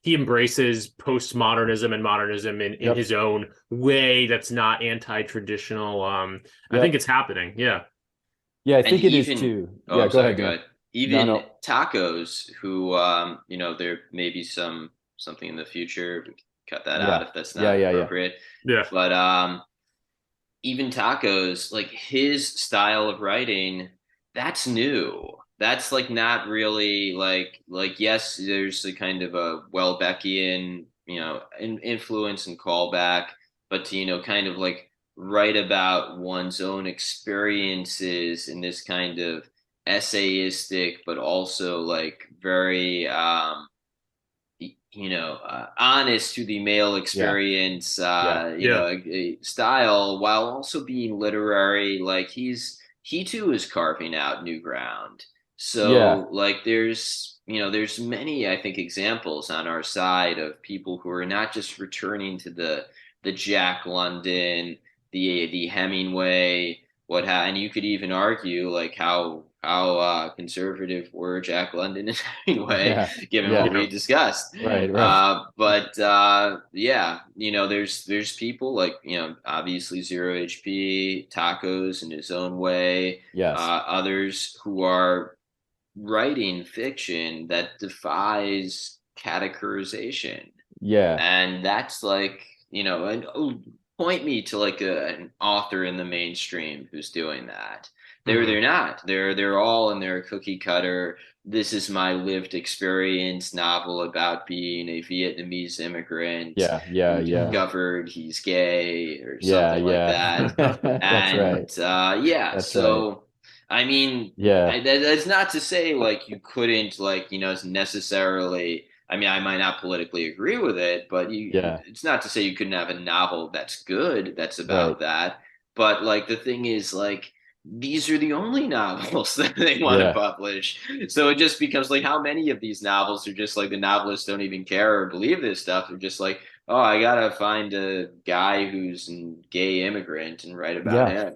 C: he embraces postmodernism and modernism in his own way that's not anti-traditional. I think it's happening. Yeah,
D: I think it is too.
B: Go ahead. Even tacos, who there may be something in the future. We can cut that out if that's not appropriate.
C: Yeah,
B: but even Tacos, like his style of writing, that's new. That's like not really like yes, there's a kind of a Welbeckian, influence and callback, but to, kind of like write about one's own experiences in this kind of essayistic, but also like very honest to the male
D: Yeah.
B: experience,
D: Yeah.
B: a style while also being literary. Like he too is carving out new ground.
D: Yeah.
B: So like there's many, I think, examples on our side of people who are not just returning to the Jack London, the Hemingway, and you could even argue like how conservative were Jack London and Hemingway,
D: Yeah.
B: given
D: Yeah.
B: what we discussed.
D: Right. Right.
B: But yeah, there's people like obviously Zero HP, Tacos in his own way,
D: Yes.
B: others who are writing fiction that defies categorization,
D: Yeah.
B: and that's like and point me to like an author in the mainstream who's doing that. They're not. They're all in their cookie cutter. This is my lived experience novel about being a Vietnamese immigrant
D: Yeah. Yeah.
B: who
D: Yeah.
B: discovered he's gay or
D: Yeah.
B: something like
D: Yeah.
B: that.
D: That's
B: And
D: right.
B: yeah,
D: That's right.
B: so I mean,
D: Yeah.
B: that's not to say like you couldn't like necessarily. I mean, I might not politically agree with it, but
D: Yeah.
B: it's not to say you couldn't have a novel that's good that's
D: Right.
B: about that. But like the thing is like these are the only novels that they want to
D: Yeah.
B: publish. So it just becomes like how many of these novels are just like the novelists don't even care or believe this stuff. They're just like, oh, I gotta find a guy who's a gay immigrant and write about
D: Yeah.
B: him.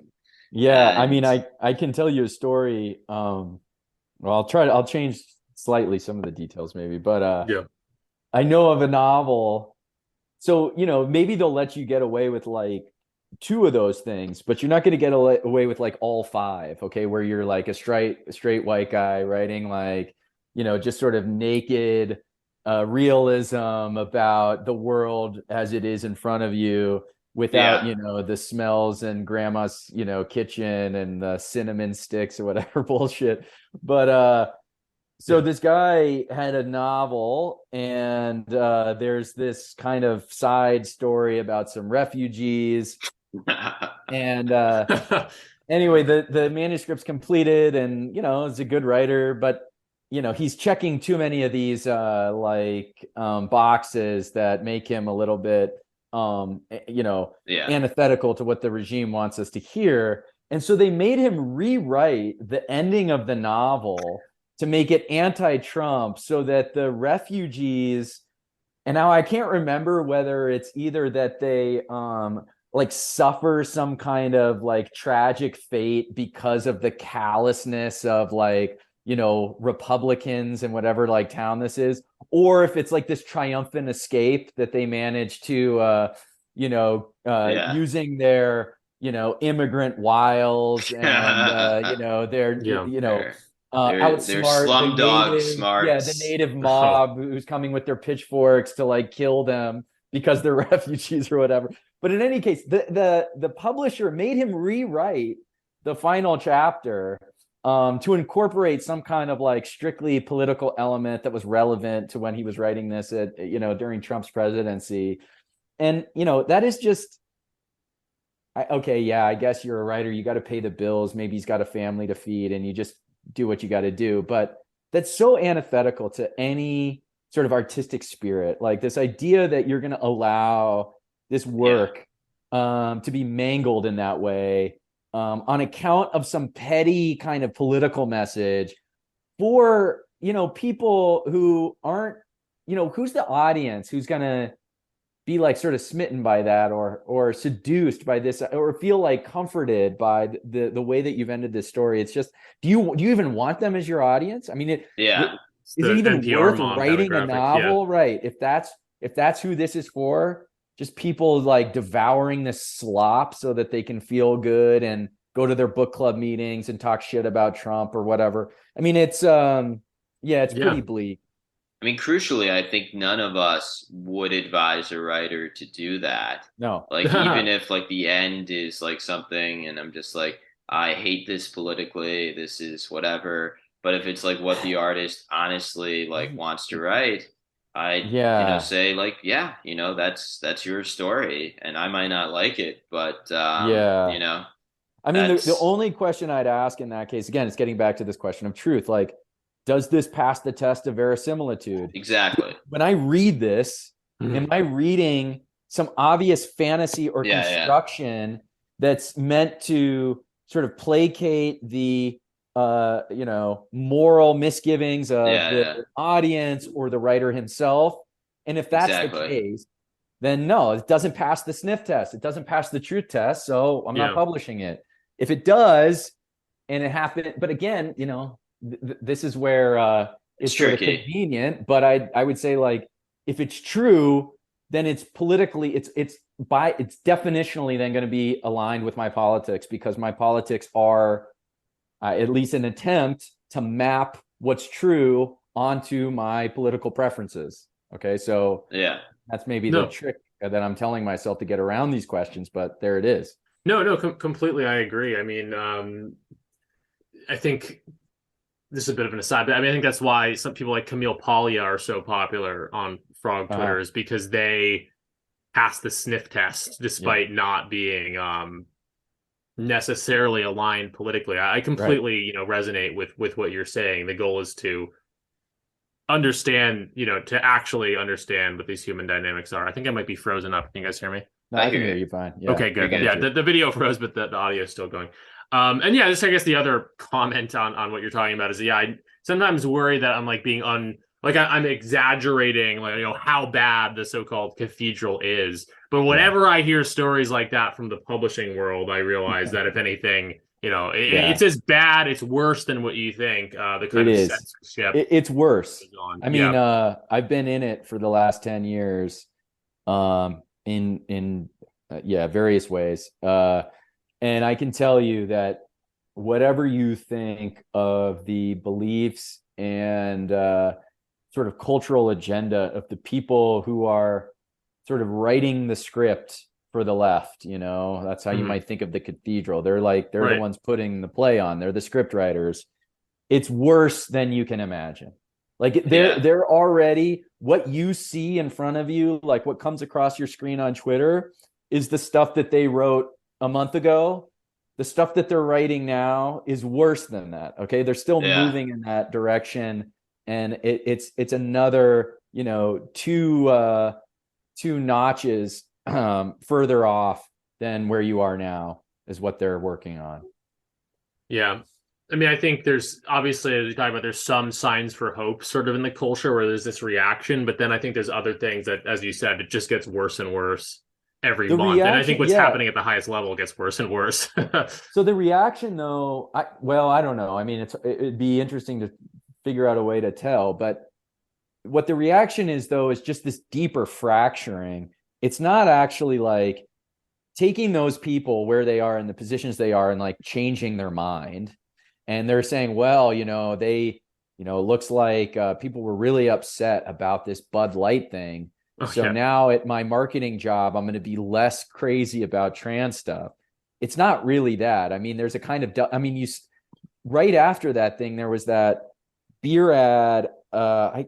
D: Yeah. I mean,
B: And
D: I can tell you a story. Well, I'll change slightly some of the details maybe, but
C: Yeah.
D: I know of a novel. So, maybe they'll let you get away with like two of those things, but you're not going to get away with like all five, okay? Where you're like a straight white guy writing like, just sort of naked realism about the world as it is in front of you without,
B: yeah,
D: the smells and grandma's, kitchen and the cinnamon sticks or whatever bullshit. But so this guy had a novel, and there's this kind of side story about some refugees. And anyway, the manuscript's completed, and he's a good writer, but he's checking too many of these boxes that make him a little bit
B: yeah.
D: antithetical to what the regime wants us to hear. And so they made him rewrite the ending of the novel to make it anti-Trump so that the refugees, and now I can't remember whether it's either that they like suffer some kind of like tragic fate because of the callousness of like Republicans and whatever like town this is, or if it's like this triumphant escape that they managed to
B: Yeah.
D: using their immigrant wiles and their
B: They're they're
D: outsmart the
B: slumdog
D: native, the
B: smarts.
D: native
C: Oh,
D: mob who's coming with their pitchforks to like kill them because they're refugees or whatever. But in any case, the publisher made him rewrite the final chapter to incorporate some kind of like strictly political element that was relevant to when he was writing this at during Trump's presidency. And that is just okay, yeah, I guess you're a writer, you got to pay the bills, maybe he's got a family to feed, and you just do what you got to do. But that's so antithetical to any sort of artistic spirit, like this idea that you're going to allow this work to be mangled in that way on account of some petty kind of political message for people who aren't, who's the audience who's going to be like sort of smitten by that or seduced by this or feel like comforted by the way that you've ended this story. It's just, do you even want them as your audience? I mean, is it even
C: NPR
D: worth
C: mob
D: writing a
C: demographic,
D: novel? Right. If that's who this is for, just people like devouring this slop so that they can feel good and go to their book club meetings and talk shit about Trump or whatever. I mean, it's pretty bleak.
B: I mean, crucially, I think none of us would advise a writer to do that.
D: No.
B: Like, even if like the end is like something, and I'm just like, I hate this politically, this is whatever. But if it's like what the artist honestly like wants to write, I
D: Yeah.
B: say like, yeah, that's your story, and I might not like it, but
D: Yeah. I mean, the
B: that's
D: only question I'd ask in that case, again, it's getting back to this question of truth. Like, does this pass the test of verisimilitude?
B: exactly.
D: When I read this, am I reading some obvious fantasy or construction that's meant to sort of placate the moral misgivings of the audience or the writer himself? And if that's the case, then no, it doesn't pass the sniff test. It doesn't pass the truth test. So I'm not publishing it. If it does, and it happened, but again, this is where it's sort of convenient. But I would say, like, if it's true, then it's politically, it's definitionally then going to be aligned with my politics, because my politics are at least an attempt to map what's true onto my political preferences. Okay, so that's maybe the trick that I'm telling myself to get around these questions, but there it is.
C: No, completely. I agree. I mean, I think this is a bit of an aside, but I mean, I think that's why some people like Camille Paglia are so popular on Frog Twitter, is because they pass the sniff test despite not being necessarily aligned politically. I completely, resonate with what you're saying. The goal is to understand, to actually understand what these human dynamics are. I think I might be frozen up. Can you guys hear me?
D: No, I can hear you fine. Yeah.
C: Okay, good. Yeah, the video froze, but the audio is still going. And yeah, just I guess the other comment on what you're talking about is, I sometimes worry that I'm like being I'm exaggerating, like, how bad the so-called cathedral is. But whenever I hear stories like that from the publishing world, I realize that if anything, it's as bad, it's worse than what you think. The kind of censorship.
D: It's worse. I mean, I've been in it for the last 10 years, in various ways. And I can tell you that whatever you think of the beliefs and sort of cultural agenda of the people who are sort of writing the script for the left, that's how you might think of the cathedral. They're the ones putting the play on. They're the script writers. It's worse than you can imagine. Like they're already, what you see in front of you, like what comes across your screen on Twitter, is the stuff that they wrote a month ago. The stuff that they're writing now is worse than that. Okay, they're still moving in that direction, and it's another two notches further off than where you are now is what they're working on.
C: Yeah. I mean, I think there's obviously, as we talk about, there's some signs for hope sort of in the culture where there's this reaction, but then I think there's other things that, as you said, it just gets worse and worse every month. And I think what's happening at the highest level gets worse and worse.
D: So the reaction, though, I don't know. I mean, it'd be interesting to figure out a way to tell, but what the reaction is, though, is just this deeper fracturing. It's not actually like taking those people where they are in the positions they are and like changing their mind. And they're saying, well, they, looks like people were really upset about this Bud Light thing. So now at my marketing job, I'm going to be less crazy about trans stuff. It's not really that. I mean, there's a kind of, right after that thing, there was that beer ad. I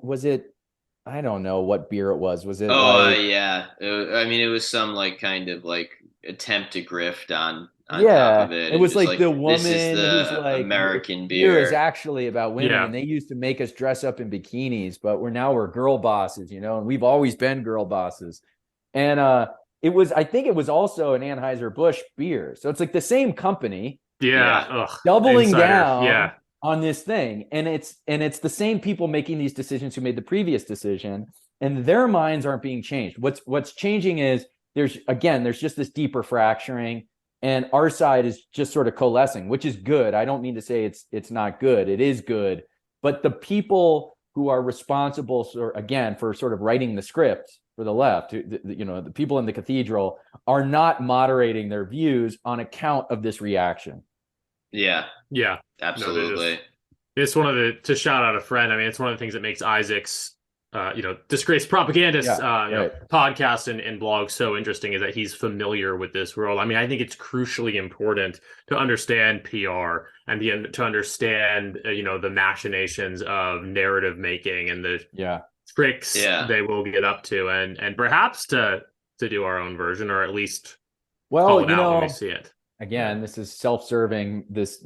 D: don't know what beer it was. Was it?
B: It was some like kind of like attempt to grift on top of it.
D: It was like the woman who's like,
B: American beer
D: is actually about women, and they used to make us dress up in bikinis, but we're girl bosses, and we've always been girl bosses. And I think it was also an Anheuser-Busch beer, so it's like the same company, doubling down on this thing, and it's the same people making these decisions who made the previous decision, and their minds aren't being changed. What's changing is there's just this deeper fracturing. And our side is just sort of coalescing, which is good. I don't mean to say it's not good. It is good. But the people who are responsible for sort of writing the script for the left, the people in the cathedral, are not moderating their views on account of this reaction.
B: Yeah, absolutely.
C: It's one of to shout out a friend. I mean, it's one of the things that makes Isaac's disgraced propagandist
D: right.
C: podcast and blog so interesting is that he's familiar with this world. I mean, I think it's crucially important to understand PR and to understand the machinations of narrative making and the tricks they will get up to, and perhaps to do our own version, or at least call it out when we see it.
D: Again, this is self-serving, this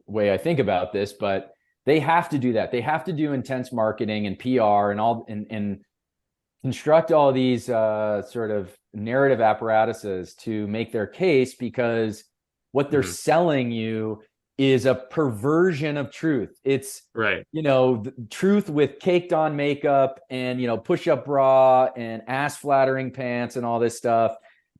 D: way I think about this, but they have to do that. They have to do intense marketing and PR and construct all these sort of narrative apparatuses to make their case, because what they're selling you is a perversion of truth. It's truth with caked on makeup and push-up bra and ass flattering pants and all this stuff.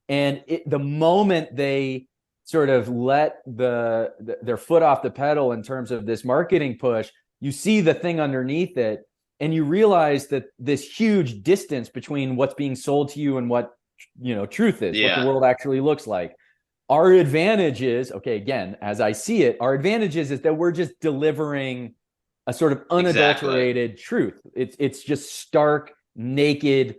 D: And the moment they sort of let their foot off the pedal in terms of this marketing push, you see the thing underneath it, and you realize that this huge distance between what's being sold to you and what truth is, what the world actually looks like. Our advantage is, again, as I see it, our advantage is that we're just delivering a sort of unadulterated truth. It's just stark, naked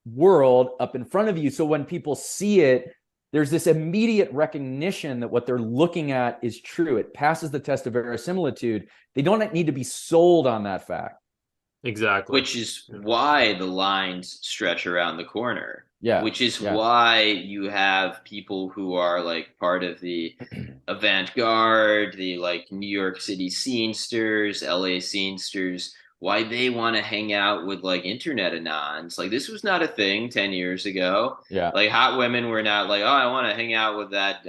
D: world up in front of you. So when people see it, there's this immediate recognition that what they're looking at is true. It passes the test of verisimilitude. They don't need to be sold on that fact.
C: Exactly.
B: Which is why the lines stretch around the corner.
D: Yeah.
B: Which is why you have people who are like part of the avant-garde, the like New York City scenesters, LA scenesters, why they want to hang out with like internet anons. Like, this was not a thing 10 years ago.
D: Yeah.
B: Like, hot women were not like, oh, I want to hang out with that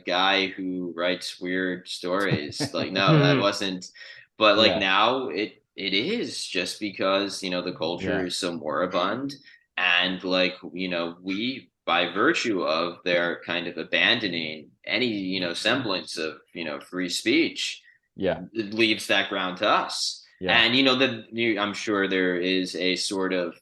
B: guy who writes weird stories. Like, no, that wasn't. But like now it is, just because, the culture is so moribund. And like, we, by virtue of their kind of abandoning any, semblance of, free speech, it leaves that ground to us. Yeah. And, I'm sure there is a sort of,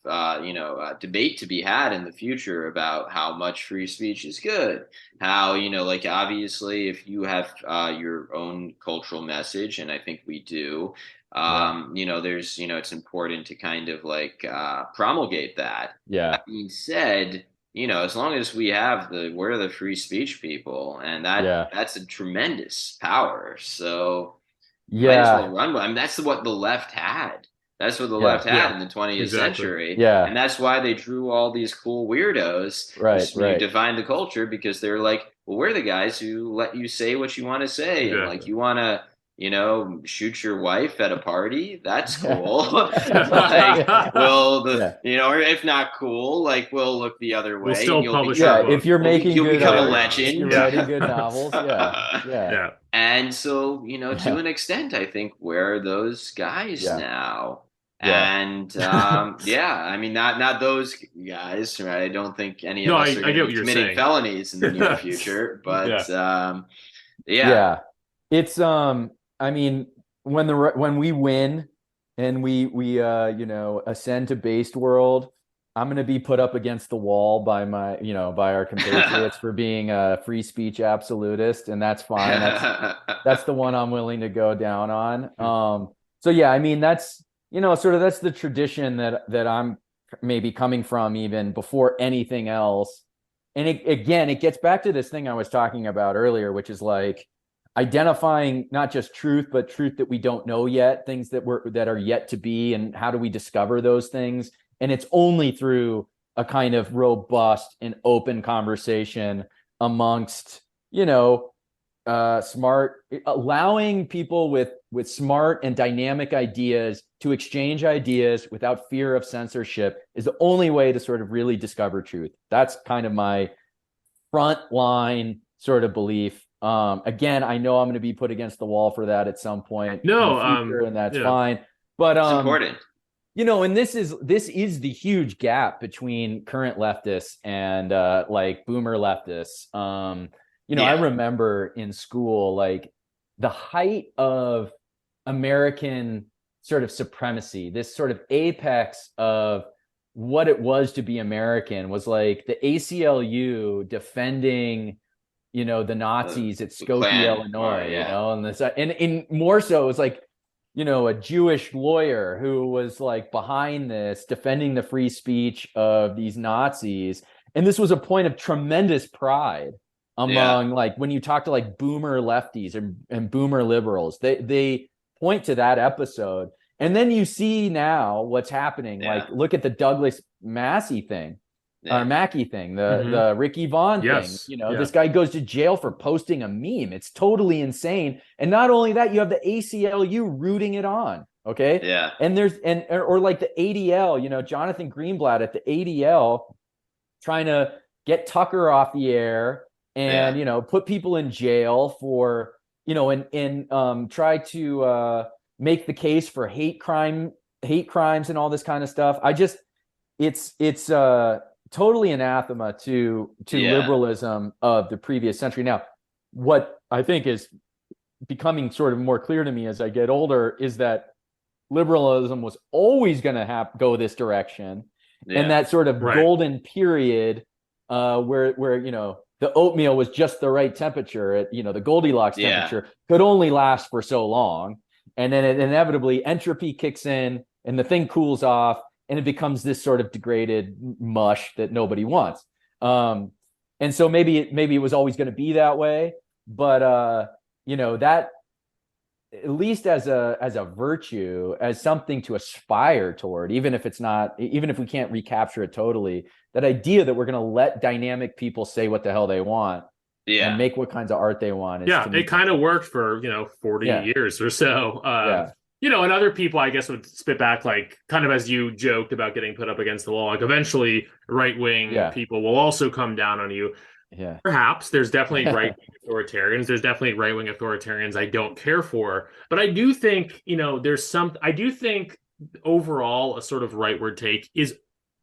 B: debate to be had in the future about how much free speech is good. How, like, obviously, if you have your own cultural message, and I think we do, there's, it's important to kind of like promulgate that. Yeah. That being said, as long as we have we're the free speech people, and that's a tremendous power. So might as well run with. I mean, that's what the left had. That's what the left had in the 20th century. Yeah. And that's why they drew all these cool weirdos. Right. Define the culture, because they're like, well, we're the guys who let you say what you want to say. And like, you want to, shoot your wife at a party? That's cool. Like, or if not cool, like, we'll look the other way.
C: We'll still publish.
D: If you're making
B: you'll become a legend.
D: You're writing good novels. Yeah.
B: And so, to an extent, I think we're those guys now. Yeah. And I mean, not those guys, right? I don't think any of us are going to be committing felonies in the near future. But
D: it's I mean, when we win and we ascend to based world, I'm going to be put up against the wall by by our compatriots for being a free speech absolutist, and that's fine. That's the one I'm willing to go down on. So yeah, I mean, that's that's the tradition that I'm maybe coming from even before anything else. And it gets back to this thing I was talking about earlier, which is like identifying not just truth, but truth that we don't know yet, things that are yet to be, and how do we discover those things? And it's only through a kind of robust and open conversation amongst, smart, allowing people with smart and dynamic ideas to exchange ideas without fear of censorship is the only way to sort of really discover truth. That's kind of my front line sort of belief. Again, I know I'm going to be put against the wall for that at some point. And that's fine. But
B: it's important.
D: And this is the huge gap between current leftists and like boomer leftists. I remember in school, like the height of American sort of supremacy, this sort of apex of what it was to be American was like the ACLU defending, the Nazis at Skokie, Illinois, and this, and more so, it's like a Jewish lawyer who was like behind this, defending the free speech of these Nazis. And this was a point of tremendous pride among like when you talk to like boomer lefties and boomer liberals, they point to that episode. And then you see now what's happening. Like, look at the Douglas Massey thing. Or Mackey thing, the Ricky Vaughn thing. This guy goes to jail for posting a meme. It's totally insane. And not only that, you have the ACLU rooting it on. Okay.
B: Yeah.
D: And or like the ADL, Jonathan Greenblatt at the ADL trying to get Tucker off the air and, put people in jail for, and try to make the case for hate crimes and all this kind of stuff. It's totally anathema to liberalism of the previous century. Now, what I think is becoming sort of more clear to me as I get older is that liberalism was always going to go this direction, and that sort of golden period where the oatmeal was just the right temperature at the Goldilocks temperature could only last for so long, and then it inevitably entropy kicks in and the thing cools off. And it becomes this sort of degraded mush that nobody wants. And so maybe it was always going to be that way. But that, at least as a virtue, as something to aspire toward, even if we can't recapture it totally, that idea that we're going to let dynamic people say what the hell they want and make what kinds of art they want.
C: It kind of worked for 40 years or so. And other people, I guess, would spit back, like, kind of as you joked about getting put up against the wall. Like, eventually, right-wing people will also come down on you. Yeah. Perhaps. There's definitely right-wing authoritarians. There's definitely right-wing authoritarians I don't care for. But I do think, I do think overall a sort of rightward take is,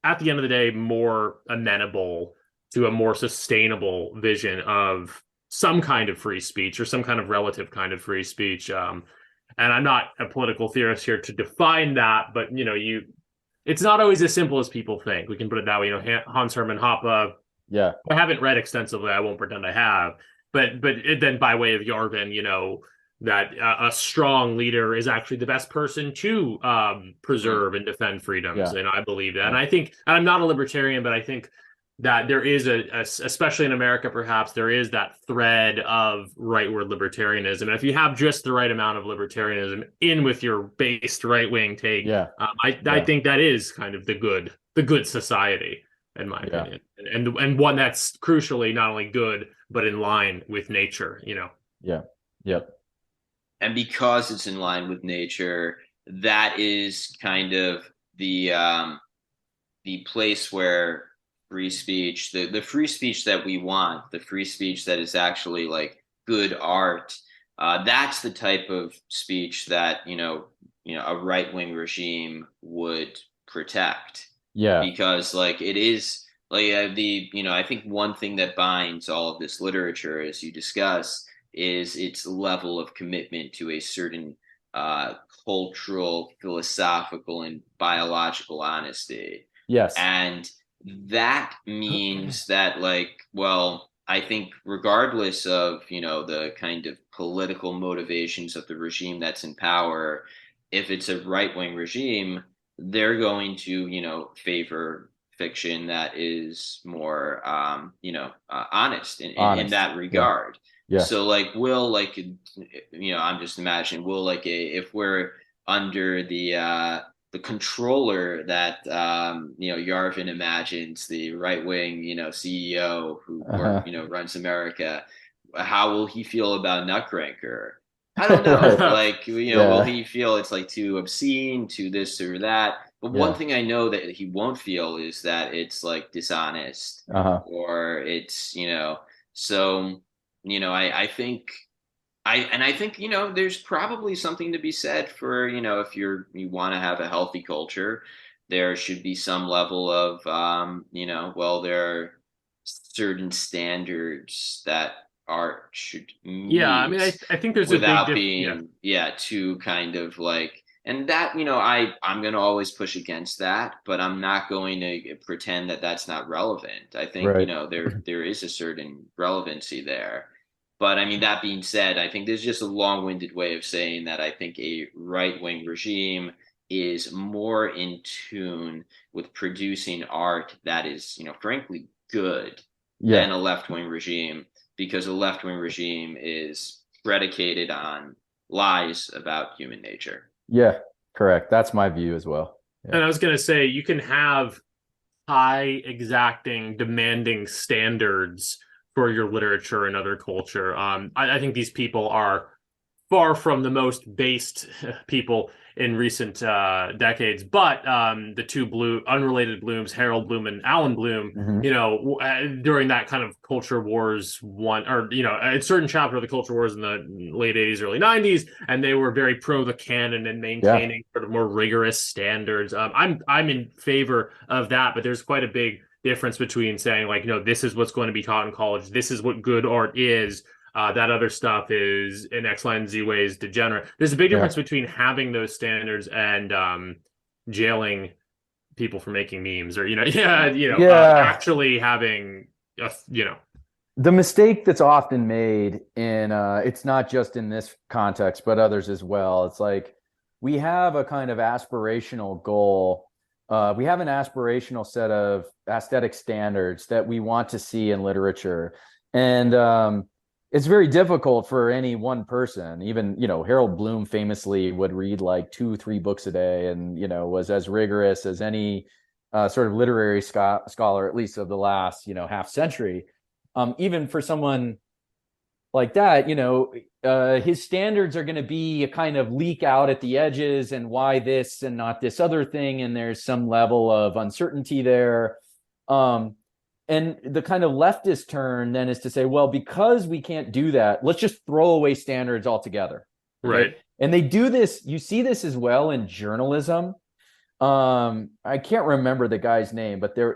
C: at the end of the day, more amenable to a more sustainable vision of some kind of free speech or some kind of relative kind of free speech. And I'm not a political theorist here to define that, but it's not always as simple as people think. We can put it that way. Hans Hermann Hoppe. Yeah, I haven't read extensively. I won't pretend I have. But then by way of Yarvin, that a strong leader is actually the best person to preserve and defend freedoms, and I believe that. And I think, and I'm not a libertarian, but I think that there is especially in America, perhaps there is that thread of rightward libertarianism. And if you have just the right amount of libertarianism in with your based right-wing take, I think that is kind of the good society, in my opinion, and one that's crucially not only good but in line with nature.
B: And because it's in line with nature, that is kind of the place where free speech, the free speech that we want, the free speech that is actually like good art, that's the type of speech that a right-wing regime would protect. Because like it is like I think one thing that binds all of this literature, as you discuss, is its level of commitment to a certain cultural, philosophical, and biological honesty. And that means that, like, well, I think regardless of, the kind of political motivations of the regime that's in power, if it's a right-wing regime, they're going to, favor fiction that is more, honest in that regard. So, like, I'm just imagining, if we're under the controller that Yarvin imagines, the right wing CEO who runs America, how will he feel about Nutcracker? I don't know. Will he feel it's like too obscene, too this or that? But one thing I know that he won't feel is that it's like dishonest or it's so I think. I think there's probably something to be said for if you want to have a healthy culture, there should be some level of there are certain standards that art should meet.
C: I mean, I think there's
B: without
C: a big
B: being too kind of like, and that I'm going to always push against that, but I'm not going to pretend that that's not relevant. I think there is a certain relevancy there. But I mean, that being said, I think there's just a long-winded way of saying that I think a right-wing regime is more in tune with producing art that is, frankly good than a left-wing regime, because a left-wing regime is predicated on lies about human nature.
D: Yeah, correct. That's my view as well. Yeah.
C: And I was going to say, you can have high, exacting, demanding standards for your literature and other culture. I think these people are far from the most based people in recent decades, but the two unrelated Blooms, Harold Bloom and Alan Bloom, during that kind of culture wars a certain chapter of the culture wars in the late 80s, early 90s, and they were very pro the canon and maintaining sort of more rigorous standards. I'm in favor of that, but there's quite a big difference between saying, like, this is what's going to be taught in college, this is what good art is. That other stuff is in X, Y, and Z ways degenerate. There's a big difference between having those standards and jailing people for making memes, or actually having
D: The mistake that's often made in it's not just in this context, but others as well. It's like we have a kind of aspirational goal. We have an aspirational set of aesthetic standards that we want to see in literature, and it's very difficult for any one person. Even, Harold Bloom famously would read like 2-3 books a day and, was as rigorous as any sort of literary scholar, at least of the last, half century. Even for someone like that, his standards are going to be a kind of leak out at the edges, and why this and not this other thing. And there's some level of uncertainty there. And the kind of leftist turn then is to say, well, because we can't do that, let's just throw away standards altogether.
C: Right.
D: And they do this. You see this as well in journalism. I can't remember the guy's name, but there,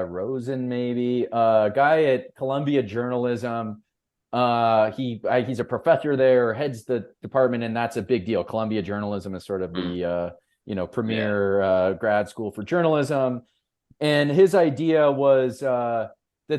D: Rosen, maybe, a guy at Columbia Journalism. He's a professor there, heads the department, and that's a big deal. Columbia Journalism is sort of the, premier grad school for journalism. And his idea was that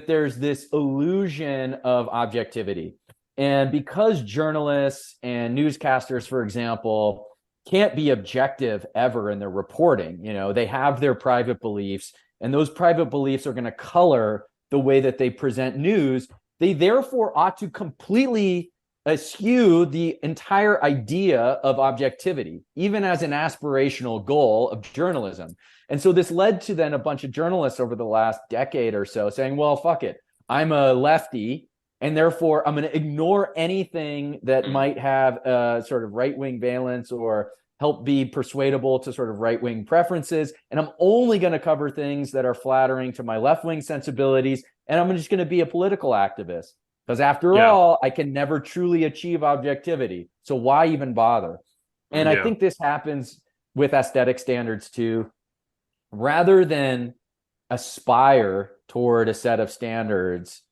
D: there's this illusion of objectivity. And because journalists and newscasters, for example, can't be objective ever in their reporting, they have their private beliefs, and those private beliefs are going to color the way that they present news. They therefore ought to completely eschew the entire idea of objectivity, even as an aspirational goal of journalism. And so this led to then a bunch of journalists over the last decade or so saying, well, fuck it, I'm a lefty, and therefore I'm going to ignore anything that might have a sort of right-wing valence or help be persuadable to sort of right-wing preferences. And I'm only going to cover things that are flattering to my left-wing sensibilities. And I'm just going to be a political activist, because after all, I can never truly achieve objectivity. So why even bother? And I think this happens with aesthetic standards too. Rather than aspire toward a set of standards,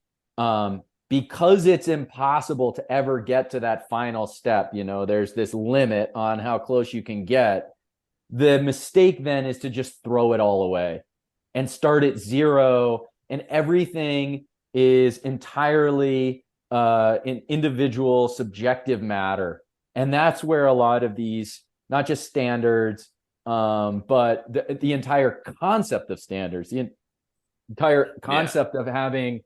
D: because it's impossible to ever get to that final step, there's this limit on how close you can get. The mistake then is to just throw it all away and start at zero, and everything is entirely an individual subjective matter. And that's where a lot of these, not just standards, but the entire concept of standards, the entire concept of having,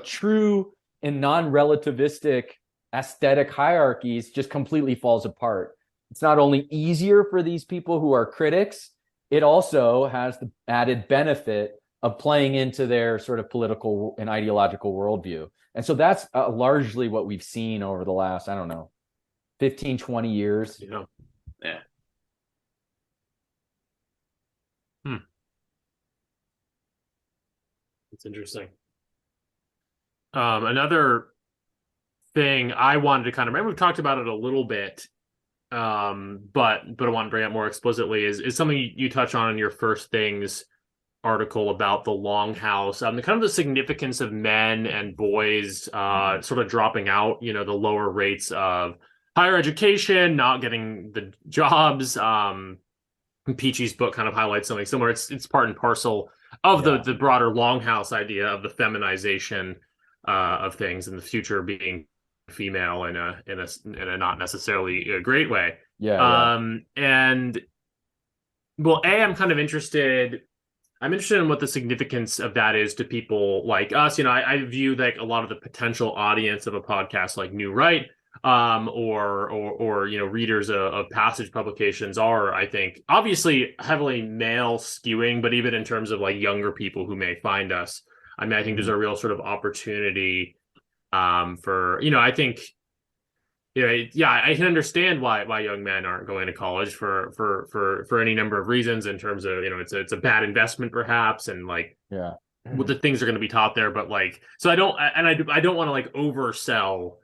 D: true and non-relativistic aesthetic hierarchies just completely falls apart. It's not only easier for these people who are critics, it also has the added benefit of playing into their sort of political and ideological worldview. And so that's largely what we've seen over the last, 15, 20 years.
B: Yeah.
C: It's interesting. Another thing I wanted to kind of remember, we've talked about it a little bit, but I want to bring it more explicitly is something you touch on in your First Things article about the Longhouse, the kind of the significance of men and boys sort of dropping out, the lower rates of higher education, not getting the jobs. Peachy's book kind of highlights something similar. It's part and parcel of the broader Longhouse idea of the feminization of things, and the future being female in a not necessarily a great way. And well, I'm kind of interested. I'm interested in what the significance of that is to people like us. I view like a lot of the potential audience of a podcast like New Right, or readers of Passage publications are, I think, obviously heavily male skewing, but even in terms of like younger people who may find us, I mean, I think there's a real sort of opportunity for, I think, I can understand why young men aren't going to college for any number of reasons in terms of, it's a bad investment perhaps, and like what the things are going to be taught there, but like, so I don't want to like oversell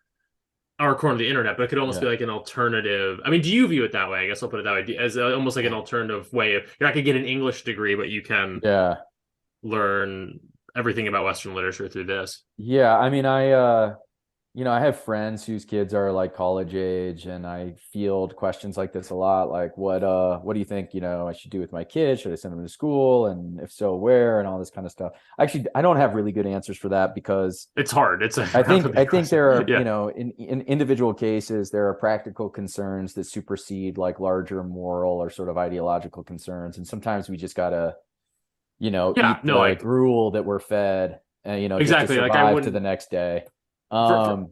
C: our corner of the internet, but it could almost be like an alternative. I mean, do you view it that way? I guess I'll put it that way, as almost like an alternative way of, you're not gonna get an English degree, but you can learn everything about Western literature through this.
D: I mean, I have friends whose kids are like college age, and I field questions like this a lot. Like, what do you think, I should do with my kids? Should I send them to school? And if so, where? And all this kind of stuff. Actually, I don't have really good answers for that because
C: it's hard.
D: I think there are, in individual cases, there are practical concerns that supersede like larger moral or sort of ideological concerns. And sometimes we just gotta, eat the gruel that we're fed, and, just to survive to the next day.
C: Go on.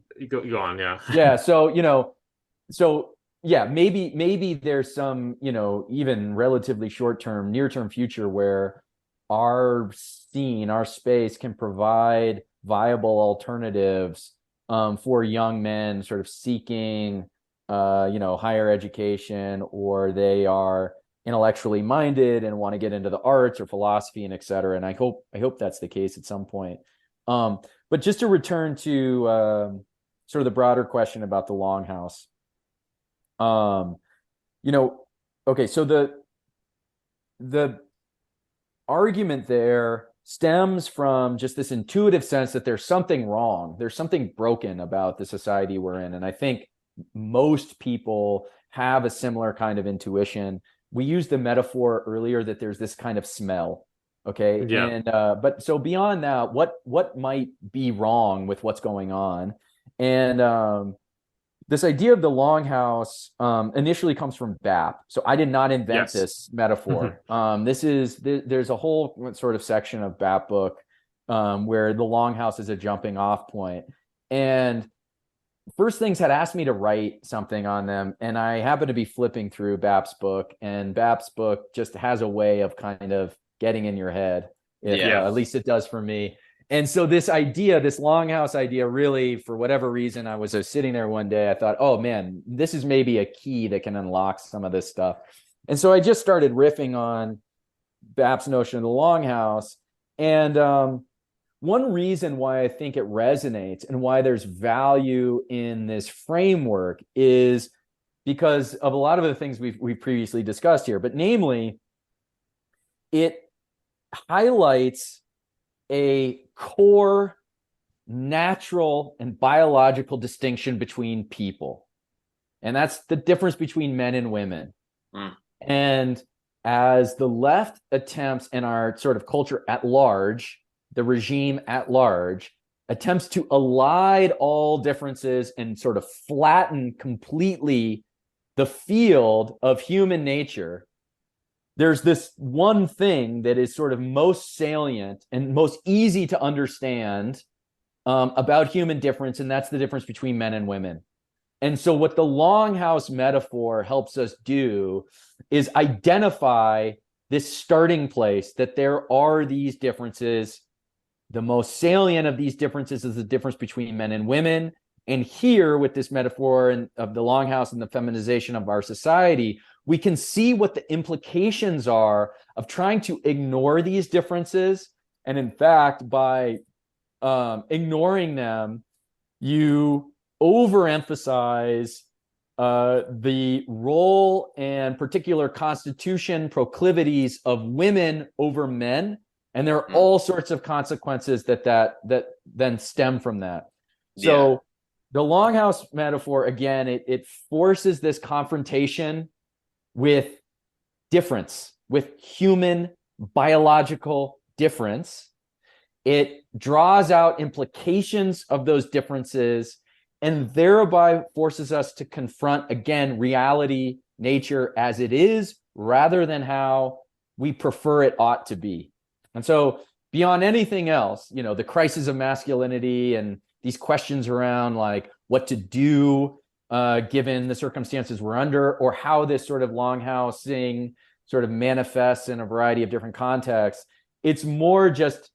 D: Maybe there's some, even relatively short-term, near-term future where our space can provide viable alternatives for young men sort of seeking higher education, or they are intellectually minded and want to get into the arts or philosophy and et cetera. And I hope that's the case at some point. But just to return to sort of the broader question about the Longhouse, okay, so the argument there stems from just this intuitive sense that there's something wrong, there's something broken about the society we're in, and I think most people have a similar kind of intuition. We used the metaphor earlier that there's this kind of smell. Okay.
C: Yeah.
D: And but so beyond that, what might be wrong with what's going on? And this idea of the Longhouse initially comes from BAP. So I did not invent this metaphor. There's a whole sort of section of BAP book where the Longhouse is a jumping off point. And First Things had asked me to write something on them, and I happened to be flipping through BAP's book, and BAP's book just has a way of kind of getting in your head. At least it does for me. And so this Longhouse idea, really, for whatever reason, I was sitting there one day, I thought, oh man, this is maybe a key that can unlock some of this stuff. And so I just started riffing on BAP's notion of the Longhouse. And one reason why I think it resonates and why there's value in this framework is because of a lot of the things we've previously discussed here, but namely, it highlights a core natural and biological distinction between people. And that's the difference between men and women. And as the left attempts, and our sort of culture at large, the regime at large, attempts to elide all differences and sort of flatten completely the field of human nature, there's this one thing that is sort of most salient and most easy to understand about human difference, and that's the difference between men and women. And so what the Longhouse metaphor helps us do is identify this starting place, that there are these differences. The most salient of these differences is the difference between men and women. And here, with this metaphor of the Longhouse and the feminization of our society, we can see what the implications are of trying to ignore these differences. And in fact, by ignoring them, you overemphasize the role and particular constitution proclivities of women over men. And there are all sorts of consequences that then stem from that. So the Longhouse metaphor, again, it forces this confrontation with difference, with human biological difference. It draws out implications of those differences and thereby forces us to confront, again, reality, nature as it is, rather than how we prefer it ought to be. And so beyond anything else, the crisis of masculinity and these questions around like what to do given the circumstances we're under, or how this sort of longhousing sort of manifests in a variety of different contexts, it's more just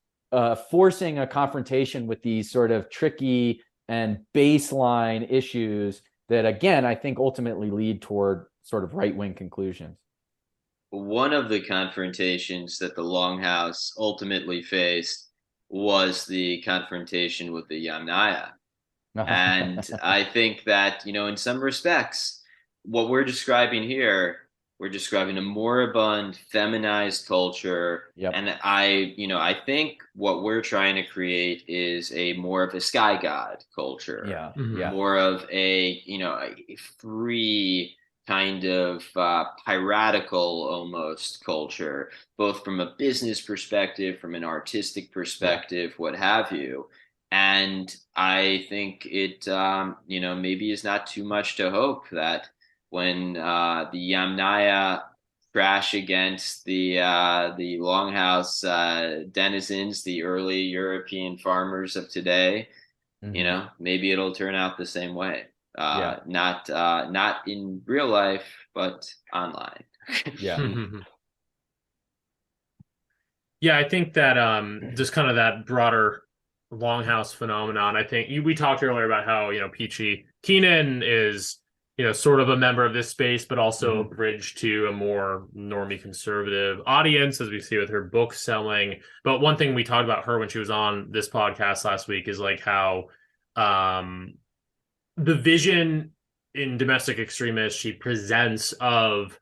D: forcing a confrontation with these sort of tricky and baseline issues that, again, I think ultimately lead toward sort of right-wing conclusions.
B: One of the confrontations that the Longhouse ultimately faced was the confrontation with the Yamnaya. And I think that, in some respects, what we're describing here, we're describing a moribund, feminized culture.
D: Yep.
B: And I think what we're trying to create is a more of a sky god culture.
D: Yeah.
C: Mhm.
D: Yeah.
B: More of a free kind of piratical almost culture, both from a business perspective, from an artistic perspective, what have you. And I think it, maybe is not too much to hope that when the Yamnaya crash against the Longhouse denizens, the early European farmers of today, maybe it'll turn out the same way. Not in real life, but online.
D: Yeah.
C: Yeah, I think that just kind of that broader longhouse phenomenon. I think we talked earlier about how Peachy Keenan is sort of a member of this space, but also a bridge to a more normie conservative audience, as we see with her book selling. But one thing we talked about her when she was on this podcast last week is like how the vision in Domestic Extremists she presents of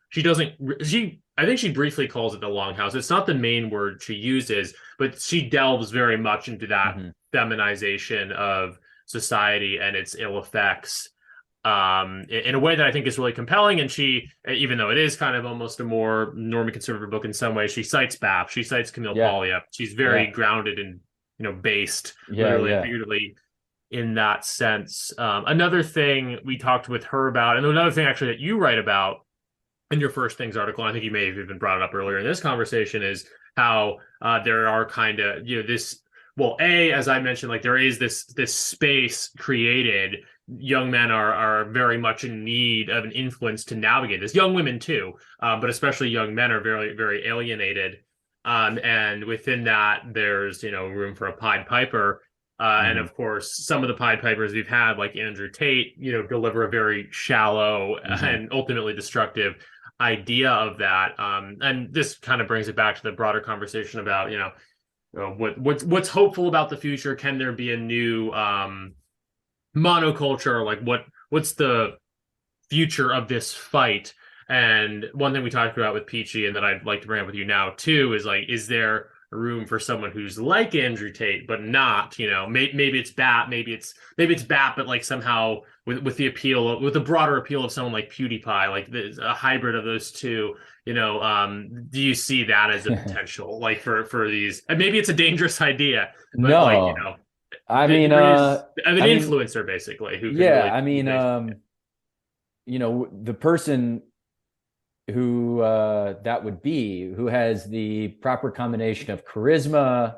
C: I think she briefly calls it the longhouse. It's not the main word she uses, but she delves very much into that feminization of society and its ill effects in a way that I think is really compelling. And she, even though it is kind of almost a more normie conservative book in some ways, she cites BAP, she cites Camille Paglia. She's very grounded and based literally and figuratively in that sense. Another thing we talked with her about, and another thing actually that you write about in your First Things article, and I think you may have even brought it up earlier in this conversation, is how there are kind of this. Well, as I mentioned, like there is this space created. Young men are very much in need of an influence to navigate this. Young women too, but especially young men are very, very alienated. And within that, there's room for a Pied Piper. And of course, some of the Pied Pipers we've had, like Andrew Tate, deliver a very shallow and ultimately destructive idea of that. And this kind of brings it back to the broader conversation about, what's hopeful about the future. Can there be a new monoculture? Like what's the future of this fight? And one thing we talked about with Peachy, and that I'd like to bring up with you now too, is like, is there room for someone who's like Andrew Tate, but not, maybe it's BAP, maybe it's BAP, but like somehow with the broader appeal of someone like PewDiePie, like a hybrid of those two, do you see that as a potential, like for these, and maybe it's a dangerous idea, but
D: no, I mean,
C: an influencer basically who can
D: the person who that would be, who has the proper combination of charisma,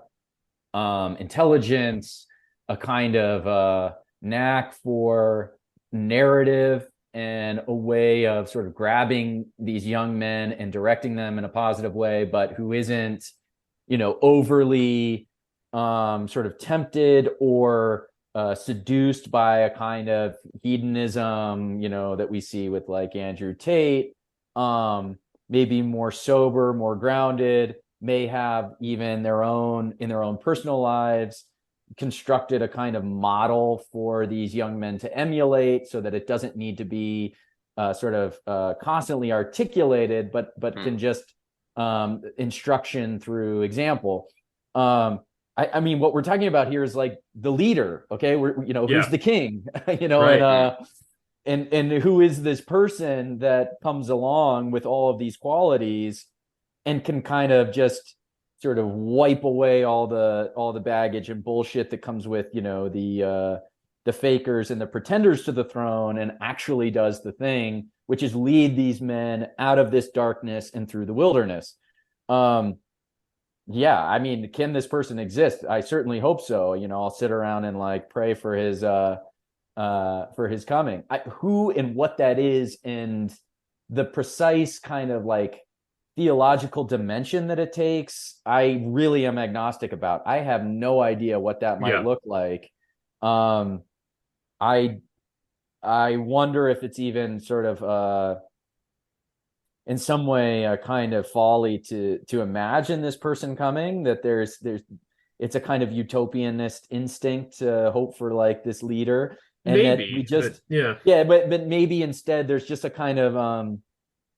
D: intelligence, a kind of knack for narrative, and a way of sort of grabbing these young men and directing them in a positive way, but who isn't, overly sort of tempted or seduced by a kind of hedonism, that we see with like Andrew Tate. Maybe more sober, more grounded, may have even in their own personal lives constructed a kind of model for these young men to emulate, so that it doesn't need to be sort of constantly articulated, but can just instruction through example. I mean, what we're talking about here is like the leader, okay? Who's the king, right. And who is this person that comes along with all of these qualities and can kind of just sort of wipe away all the baggage and bullshit that comes with, the the fakers and the pretenders to the throne and actually does the thing, which is lead these men out of this darkness and through the wilderness. Yeah, I mean, can this person exist? I certainly hope so. I'll sit around and like pray for his coming. Who and what that is and the precise kind of like theological dimension that it takes, I really am agnostic about. I have no idea what that might look like. I wonder if it's even sort of in some way a kind of folly to imagine this person coming, that there's it's a kind of utopianist instinct to hope for like this leader, and maybe, that we just but maybe instead there's just a kind of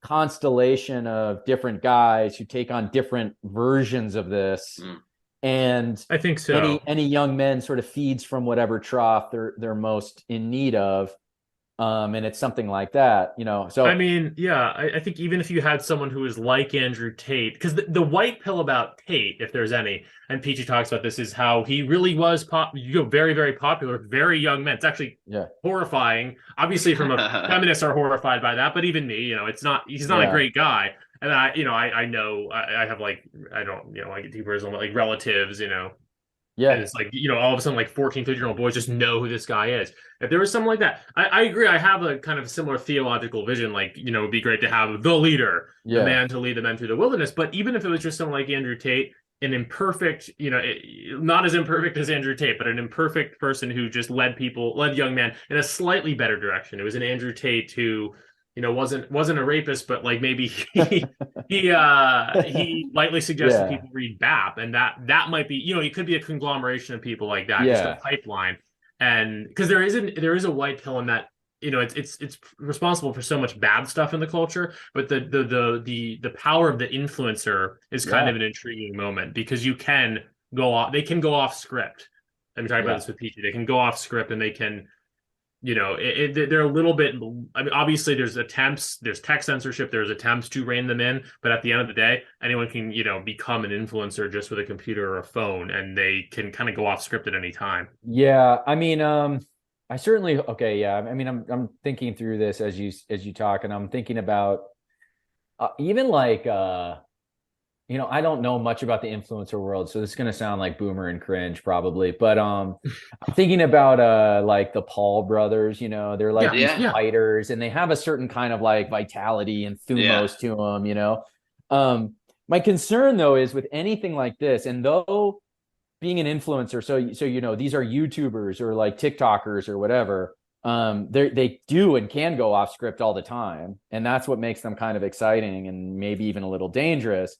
D: constellation of different guys who take on different versions of this. And
C: I think so.
D: Any young men sort of feeds from whatever trough they're most in need of. And it's something like that, So
C: I mean, yeah, I think even if you had someone who is like Andrew Tate, because the white pill about Tate, if there's any, and Peachy talks about this, is how he really was very, very popular with very young men. It's actually horrifying. Obviously, from feminists are horrified by that, but even me, he's not a great guy. And I know I have like, I don't, I get deeper as like relatives,
D: Yeah.
C: And it's like, all of a sudden, like 14, 15-year-old boys just know who this guy is. If there was something like that, I agree. I have a kind of similar theological vision. Like, it'd be great to have the leader, the man to lead the men through the wilderness. But even if it was just someone like Andrew Tate, an imperfect, not as imperfect as Andrew Tate, but an imperfect person who just led young men in a slightly better direction. It was an Andrew Tate who, wasn't a rapist, but like maybe he lightly suggested people read BAP, and that might be, it could be a conglomeration of people like that, just a pipeline. And because there is a white pill in that, it's responsible for so much bad stuff in the culture, but the power of the influencer is kind of an intriguing moment, because they can go off script. I'm talking about this with Peachy. They can go off script, and they can, they're a little bit, I mean, obviously there's tech censorship, there's attempts to rein them in, but at the end of the day, anyone can, become an influencer just with a computer or a phone, and they can kind of go off script at any time.
D: Yeah. I mean, I certainly, okay. Yeah. I mean, I'm thinking through this as you talk, and I'm thinking about even like, I don't know much about the influencer world, so this is going to sound like boomer and cringe probably, but I'm thinking about like the Paul brothers, they're like these fighters, and they have a certain kind of like vitality and thumos to them, my concern though is with anything like this, and though being an influencer, so these are YouTubers or like TikTokers or whatever, they do and can go off script all the time, and that's what makes them kind of exciting and maybe even a little dangerous.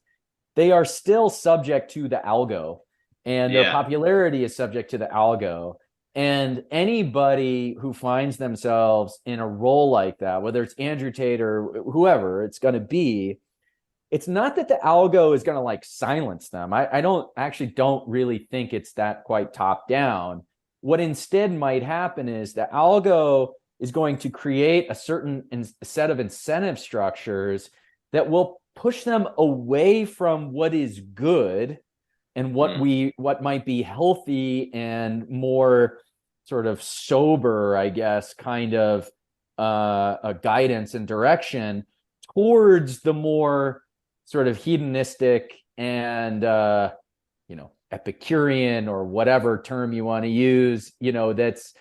D: They are still subject to the algo, and their popularity is subject to the algo. And anybody who finds themselves in a role like that, whether it's Andrew Tate or whoever it's going to be, it's not that the algo is going to like silence them. I don't really think it's that quite top down. What instead might happen is the algo is going to create a certain set of incentive structures that will push them away from what is good and what might be healthy and more sort of sober, I guess, kind of a guidance and direction towards the more sort of hedonistic and Epicurean, or whatever term you want to use, it's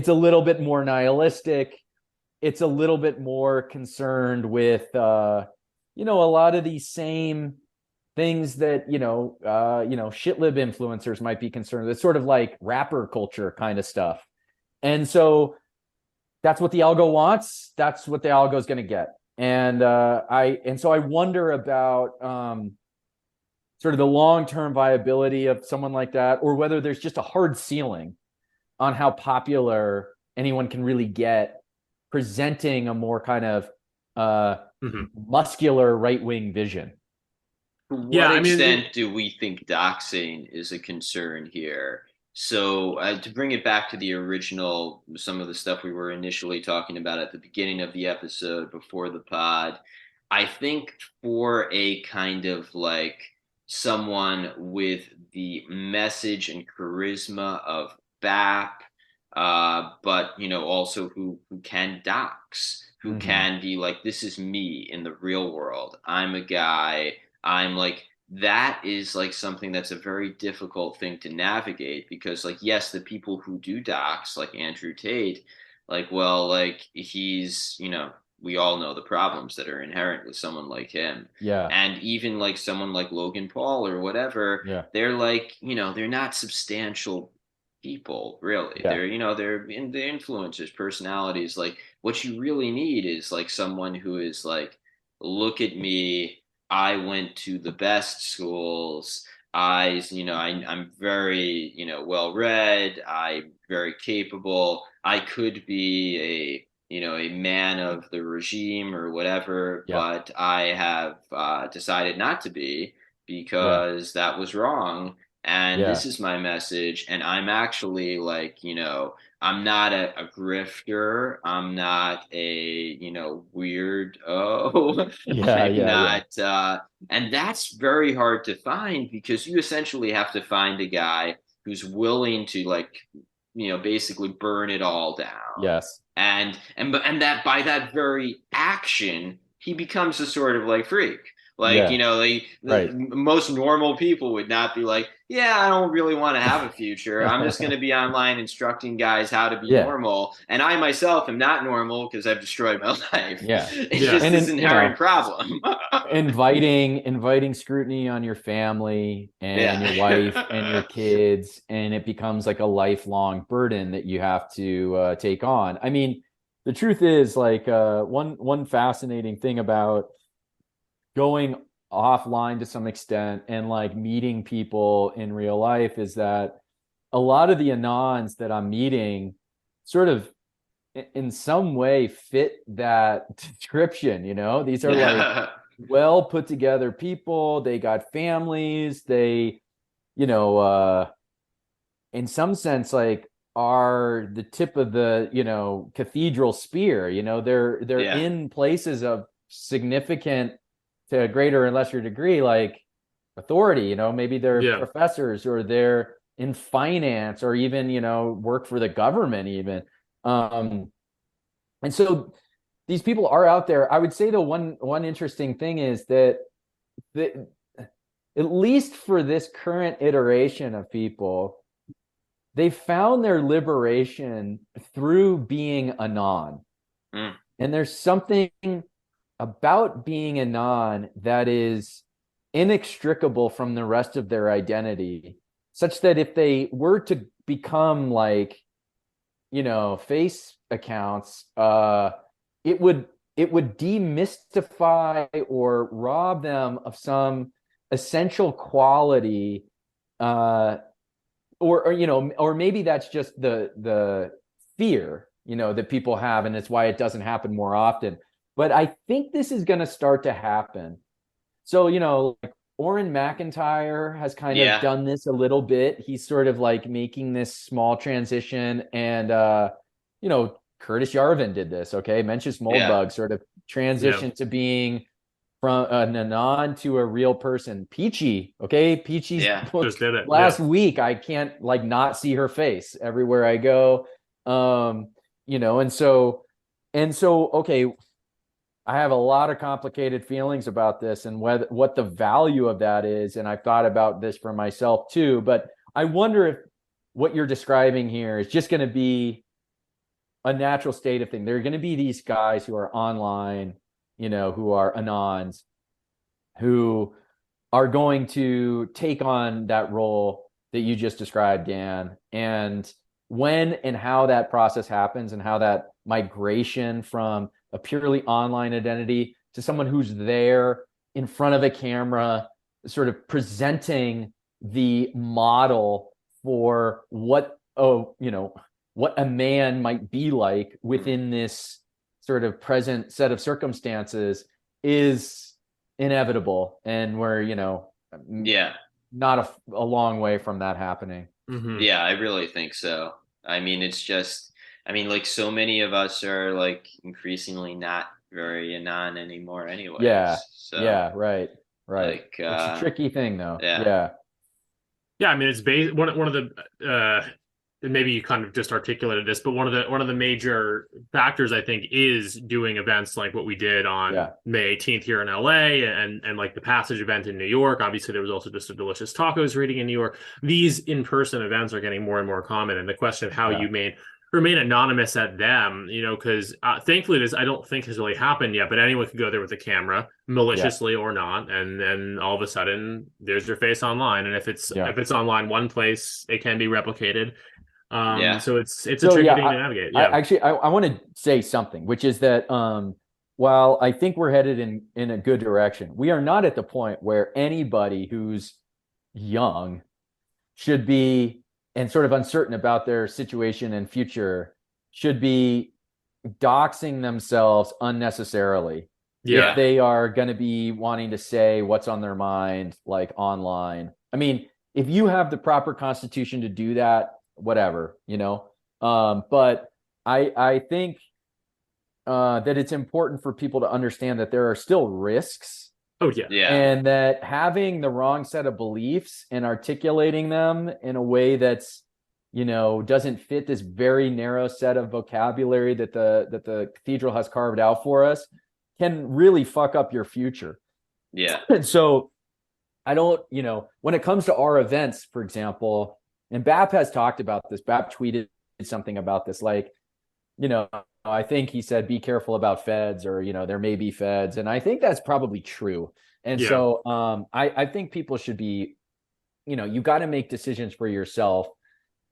D: a little bit more nihilistic. It's a little bit more concerned with a lot of these same things that, shitlib influencers might be concerned with. It's sort of like rapper culture kind of stuff. And so that's what the algo wants. That's what the algo is going to get. And so I wonder about sort of the long-term viability of someone like that, or whether there's just a hard ceiling on how popular anyone can really get presenting a more kind of muscular right-wing vision.
B: To what extent do we think doxing is a concern here? So to bring it back to the original, some of the stuff we were initially talking about at the beginning of the episode before the pod, I think for a kind of like someone with the message and charisma of BAP, but also who can dox, who can be like, this is me in the real world. I'm a guy. I'm like, that is like something that's a very difficult thing to navigate, because like, yes, the people who do dox, like Andrew Tate, like, well, like he's, we all know the problems that are inherent with someone like him.
D: Yeah.
B: And even like someone like Logan Paul or whatever, they're like, they're not substantial people, really. They're, they're in the influencers, personalities. Like, what you really need is like someone who is like, look at me, I went to the best schools. I'm very, well read. I'm very capable. I could be a man of the regime or whatever, but I have decided not to be, because that was wrong. And this is my message. And I'm actually like, I'm not a grifter. I'm not a, weirdo. I'm not. And that's very hard to find, because you essentially have to find a guy who's willing to like, basically burn it all down.
D: Yes.
B: And that by that very action, he becomes a sort of like freak. Like, most normal people would not be like, yeah, I don't really want to have a future. I'm just going to be online instructing guys how to be normal. And I myself am not normal because I've destroyed my life. It's just this inherent problem.
D: inviting scrutiny on your family and your wife and your kids, and it becomes like a lifelong burden that you have to take on. I mean, the truth is, like, one fascinating thing about going offline to some extent and like meeting people in real life is that a lot of the anons that I'm meeting sort of in some way fit that description. These are like well put together people. They got families. They, in some sense, like, are the tip of the, cathedral spear. They're in places of significant, to a greater and lesser degree, like, authority. Maybe they're professors, or they're in finance, or even, work for the government even. And so these people are out there. I would say the one interesting thing is that at least for this current iteration of people, they found their liberation through being anon. And there's something about being anon that is inextricable from the rest of their identity, such that if they were to become like, face accounts, it would demystify or rob them of some essential quality, or maybe that's just the fear, that people have, and it's why it doesn't happen more often. But I think this is going to start to happen. So, like Oren McIntyre has kind of done this a little bit. He's sort of like making this small transition. And, Curtis Yarvin did this. Okay. Mencius Moldbug sort of transitioned to being from an anon to a real person. Peachy. Okay. Peachy's book last week. I can't like not see her face everywhere I go. And so, okay, I have a lot of complicated feelings about this and what the value of that is. And I've thought about this for myself too, but I wonder if what you're describing here is just going to be a natural state of thing. There are going to be these guys who are online, who are anons, who are going to take on that role that you just described, Dan. And when and how that process happens, and how that migration from a purely online identity to someone who's there in front of a camera, sort of presenting the model for what a man might be like within this sort of present set of circumstances, is inevitable. And we're, not a long way from that happening.
B: Yeah, I really think so. I mean, it's just, like, so many of us are like increasingly not very anon anymore anyway.
D: Right. Like, it's a tricky thing though.
C: I mean, it's one of the maybe you kind of just articulated this, but one of the major factors I think is doing events like what we did on May 18th here in LA, and like the Passage event in New York. Obviously, there was also just a Delicious Tacos reading in New York. These in-person events are getting more and more common, and the question of how you remain anonymous at them, because thankfully this I don't think has really happened yet, but anyone could go there with a camera, maliciously or not, and then all of a sudden there's your face online, and if it's online one place, it can be replicated. So it's a tricky thing to navigate.
D: I want to say something, which is that while I think we're headed in a good direction, we are not at the point where anybody who's young should be and sort of uncertain about their situation and future should be doxing themselves unnecessarily. If they are going to be wanting to say what's on their mind, like online. I mean, if you have the proper constitution to do that, whatever, but I think that it's important for people to understand that there are still risks. And that having the wrong set of beliefs and articulating them in a way that's, doesn't fit this very narrow set of vocabulary that the cathedral has carved out for us can really fuck up your future. And so I don't, when it comes to our events, for example, and BAP has talked about this. BAP tweeted something about this, like, I think he said, be careful about feds, or, there may be feds. And I think that's probably true. And so I think people should be, you got to make decisions for yourself.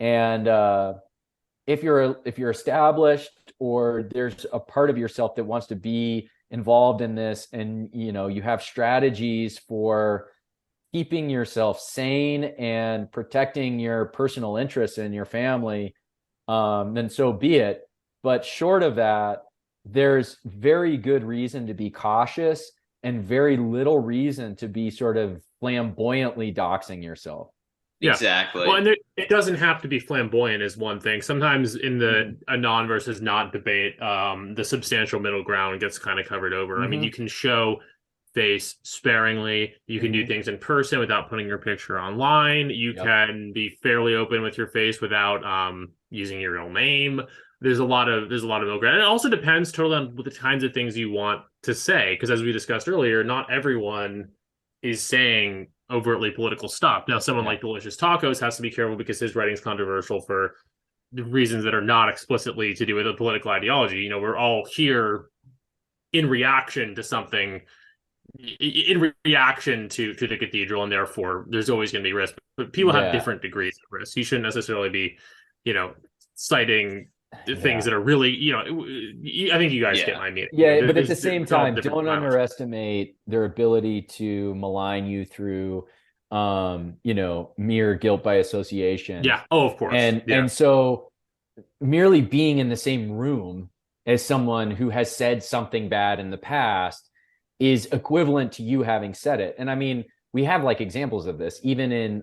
D: And if you're established, or there's a part of yourself that wants to be involved in this, and, you have strategies for keeping yourself sane and protecting your personal interests and your family, then so be it. But short of that, there's very good reason to be cautious and very little reason to be sort of flamboyantly doxing yourself.
B: Exactly.
C: Well, and it doesn't have to be flamboyant is one thing. Sometimes in the anon versus not debate, the substantial middle ground gets kind of covered over. I mean, you can show face sparingly. You can do things in person without putting your picture online. You can be fairly open with your face without using your real name. There's a lot of middle ground. It also depends totally on the kinds of things you want to say, because as we discussed earlier, not everyone is saying overtly political stuff. Now, someone like Delicious Tacos has to be careful because his writing is controversial for reasons that are not explicitly to do with a political ideology. We're all here in reaction to something, in reaction to the cathedral, and therefore there's always going to be risk. But people have different degrees of risk. You shouldn't necessarily be, citing things that are really, I think you guys get my meaning.
D: But at the same time, don't underestimate their ability to malign you through, mere guilt by association.
C: Of course.
D: And so merely being in the same room as someone who has said something bad in the past is equivalent to you having said it. And I mean, we have like examples of this, even in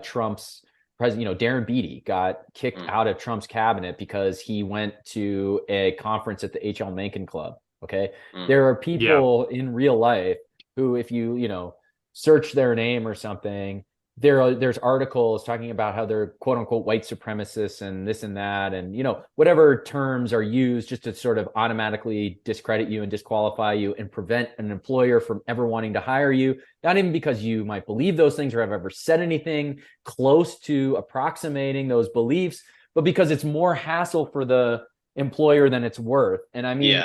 D: Trump's president. Darren Beattie got kicked out of Trump's cabinet because he went to a conference at the H.L. Mencken Club. Okay. There are people in real life who, if you, search their name or something, there's articles talking about how they're quote unquote white supremacists and this and that, and whatever terms are used just to sort of automatically discredit you and disqualify you and prevent an employer from ever wanting to hire you, not even because you might believe those things or have ever said anything close to approximating those beliefs, but because it's more hassle for the employer than it's worth. And I mean,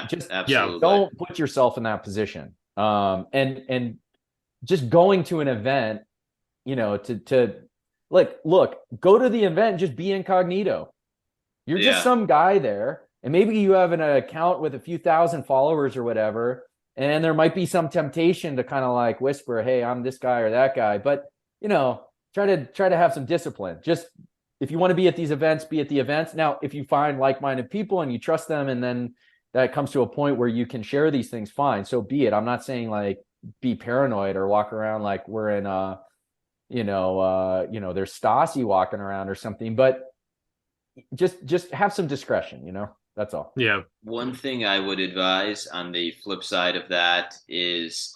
D: don't put yourself in that position. And just going to an event, to look, go to the event, just be incognito. You're just some guy there, and maybe you have an account with a few thousand followers or whatever, and there might be some temptation to kind of like whisper, hey, I'm this guy or that guy. But, try to have some discipline. Just if you want to be at these events, be at the events. Now, if you find like-minded people and you trust them, and then that comes to a point where you can share these things, fine, so be it. I'm not saying like be paranoid or walk around like we're in there's Stasi walking around or something, but just have some discretion, that's all.
B: One thing I would advise on the flip side of that is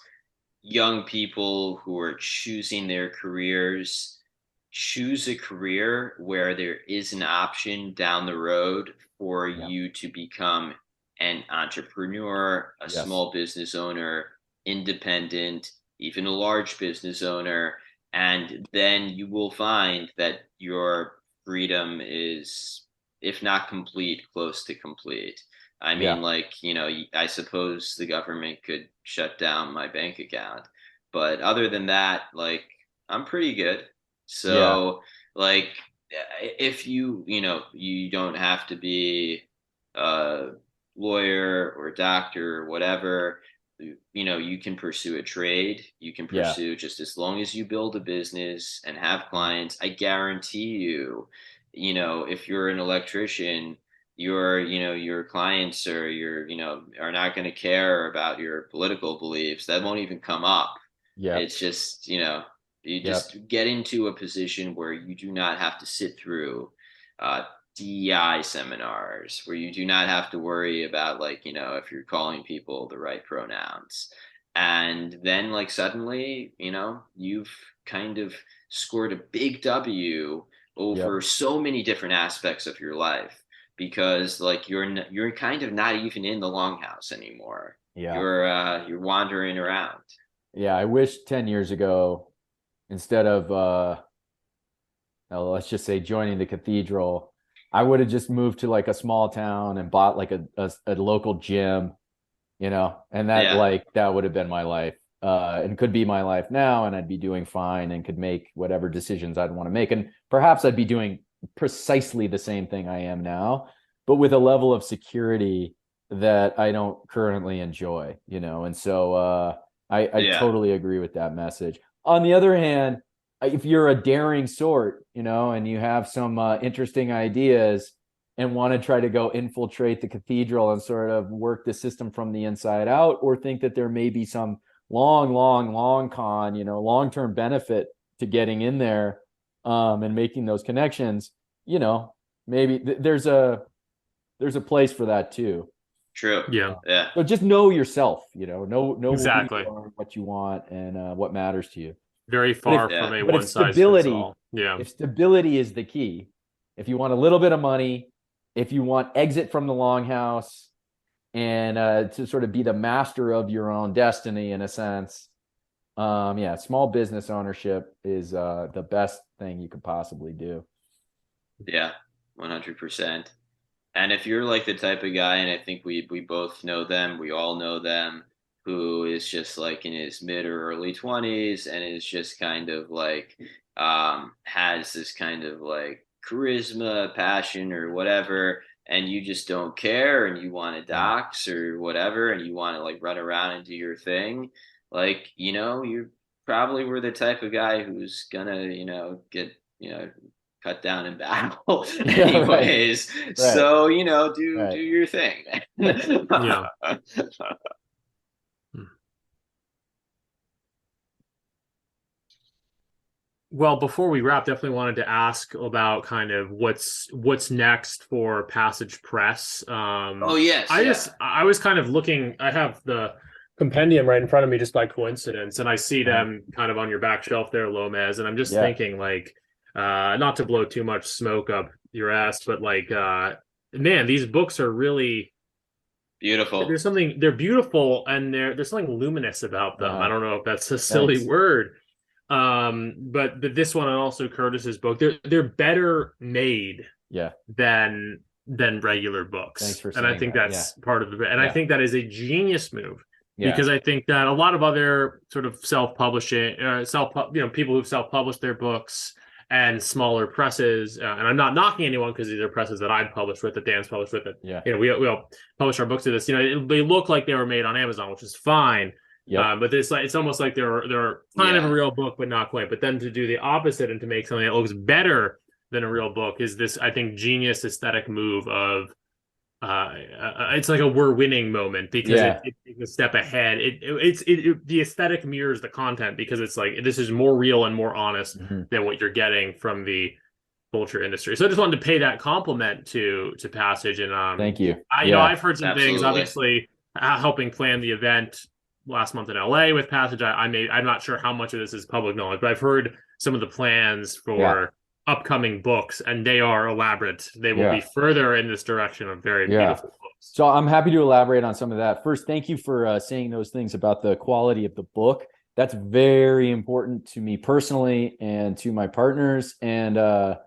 B: young people who are choosing their careers, choose a career where there is an option down the road for you to become an entrepreneur, a small business owner, independent, even a large business owner. And then you will find that your freedom is, if not complete, close to complete. I mean, like, you know, I suppose the government could shut down my bank account, but other than that, like, I'm pretty good. So, like, if you know, you don't have to be a lawyer or a doctor or whatever, you know, you can pursue a trade. You can pursue, just as long as you build a business and have clients. I guarantee you, you know, if you're an electrician, you know, your clients or you know, are not going to care about your political beliefs. That won't even come up. It's just, you know, you just get into a position where you do not have to sit through DEI seminars, where you do not have to worry about, like, you know, if you're calling people the right pronouns. And then, like, suddenly, you know, you've kind of scored a big W over so many different aspects of your life, because, like, you're kind of not even in the longhouse anymore. You're wandering around.
D: I wish 10 years ago, instead of let's just say joining the cathedral, I would have just moved to like a small town and bought like a local gym, you know, and that like that would have been my life, and could be my life now, and I'd be doing fine and could make whatever decisions I'd want to make, and perhaps I'd be doing precisely the same thing I am now, but with a level of security that I don't currently enjoy, you know. And so I totally agree with that message. On the other hand, if you're a daring sort, you know, and you have some interesting ideas and want to try to go infiltrate the cathedral and sort of work the system from the inside out, or think that there may be some long con, you know, long-term benefit to getting in there and making those connections, you know, maybe there's a place for that too.
B: True. Yeah.
D: So just know yourself, you know
C: exactly
D: who you are, what you want, and what matters to you.
C: Very far from a one size fits all.
D: If stability is the key, if you want a little bit of money, if you want exit from the longhouse, and to sort of be the master of your own destiny in a sense, small business ownership is the best thing you could possibly do.
B: 100%. And if you're like the type of guy, and I think we both know them, we all know them, who is just like in his mid or early 20s and is just kind of like has this kind of like charisma, passion, or whatever, and you just don't care, and you want to dox or whatever, and you want to like run around and do your thing, like, you know, you probably were the type of guy who's gonna, you know, get, you know, cut down in battle anyways. Right. So, you know, do your thing.
C: Well, before we wrap, definitely wanted to ask about kind of what's next for Passage Press. I was kind of looking, I have the compendium right in front of me just by coincidence, and I see them kind of on your back shelf there, Lomez, and I'm just thinking, like, not to blow too much smoke up your ass, but like, man, these books are really
B: beautiful.
C: They're beautiful, and there's something luminous about them. I don't know if that's a silly word. But this one, and also Curtis's book, they're better made than regular books.
D: Thanks for saying
C: and I think that's part of the, and I think that is a genius move, because I think that a lot of other sort of self-publishing, people who've self-published their books and smaller presses, and I'm not knocking anyone, because these are presses that I've published with, that Dan's published with, that we all publish our books to this. You know, they look like they were made on Amazon, which is fine. But it's almost like they're kind of a real book, but not quite. But then to do the opposite and to make something that looks better than a real book is this, I think, genius aesthetic move of it's like a we're winning moment, because it's a step ahead. The aesthetic mirrors the content, because it's like, this is more real and more honest than what you're getting from the culture industry. So I just wanted to pay that compliment to Passage, and
D: thank you.
C: I've heard some things, obviously, helping plan the event last month in LA with Passage. I'm not sure how much of this is public knowledge, but I've heard some of the plans for upcoming books, and they are elaborate. They will be further in this direction of very beautiful books.
D: So I'm happy to elaborate on some of that. First, thank you for saying those things about the quality of the book. That's very important to me personally and to my partners. And I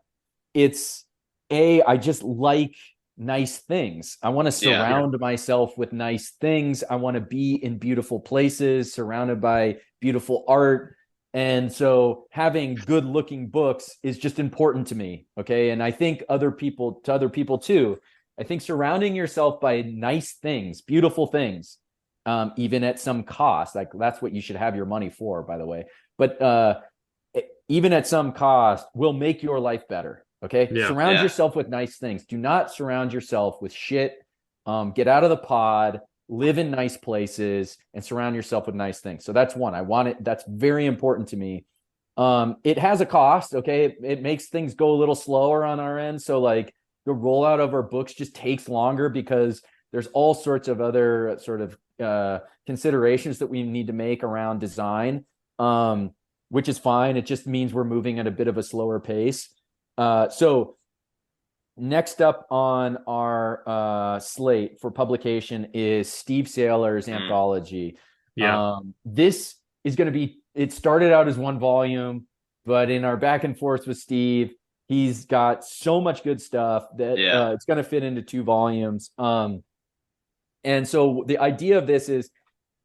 D: just like nice things. I want to surround myself with nice things. I want to be in beautiful places, surrounded by beautiful art. And so having good looking books is just important to me. Okay. And I think other people too. I think surrounding yourself by nice things, beautiful things, even at some cost, like that's what you should have your money for, by the way. But even at some cost will make your life better. Okay. Surround yourself with nice things. Do not surround yourself with shit. Get out of the pod. Live in nice places and surround yourself with nice things. So that's one. I want it. That's very important to me. It has a cost. Okay. It makes things go a little slower on our end. So like the rollout of our books just takes longer because there's all sorts of other sort of considerations that we need to make around design, which is fine. It just means we're moving at a bit of a slower pace. So next up on our slate for publication is Steve Saylor's anthology. This is going to be, it started out as one volume, but in our back and forth with Steve, he's got so much good stuff that it's going to fit into 2 volumes. And so the idea of this is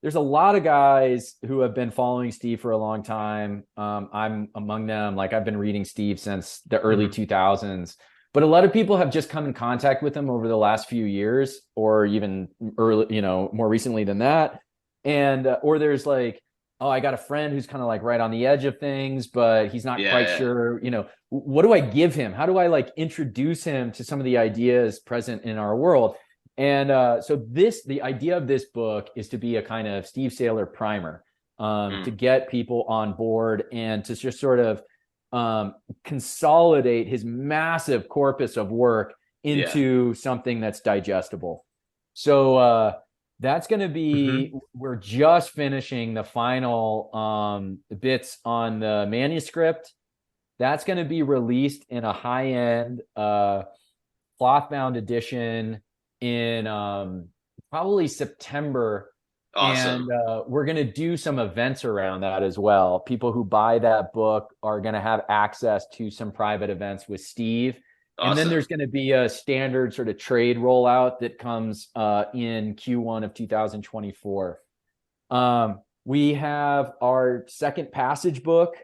D: there's a lot of guys who have been following Steve for a long time. I'm among them. Like I've been reading Steve since the early 2000s. But a lot of people have just come in contact with him over the last few years, or even early, more recently than that. And or there's like, oh, I got a friend who's kind of like right on the edge of things, but he's not quite sure. What do I give him? How do I like introduce him to some of the ideas present in our world? And so the idea of this book is to be a kind of Steve Saylor primer, to get people on board and to just sort of consolidate his massive corpus of work into something that's digestible. So that's going to be, we're just finishing the final bits on the manuscript. That's going to be released in a high-end cloth-bound edition in probably September.
B: Awesome.
D: And we're going to do some events around that as well. People who buy that book are going to have access to some private events with Steve. Awesome. And then there's going to be a standard sort of trade rollout that comes in Q1 of 2024. We have our second Passage book.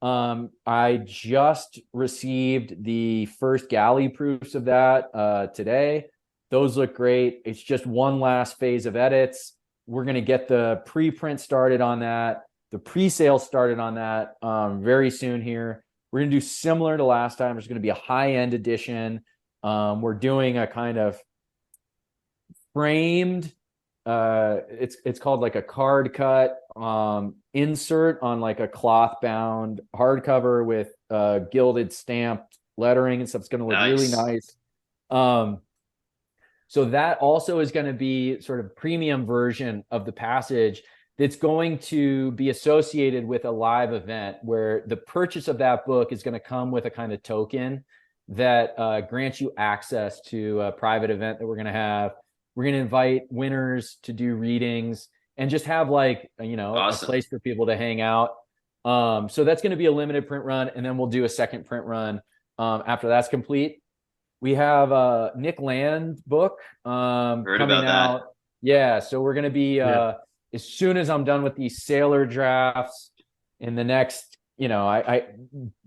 D: I just received the first galley proofs of that today. Those look great. It's just one last phase of edits. We're going to get the preprint started on that, the pre-sale started on that very soon here. We're going to do similar to last time. There's going to be a high-end edition. We're doing a kind of framed, it's called like a card cut insert on like a cloth-bound hardcover with gilded stamped lettering and stuff. It's going to look really nice. So that also is going to be sort of premium version of the Passage that's going to be associated with a live event where the purchase of that book is going to come with a kind of token that grants you access to a private event that we're going to have. We're going to invite winners to do readings and just have like, a place for people to hang out. So that's going to be a limited print run. And then we'll do a second print run after that's complete. We have a Nick Land book coming out. Yeah, so we're going to be as soon as I'm done with these Saylor drafts in the next, the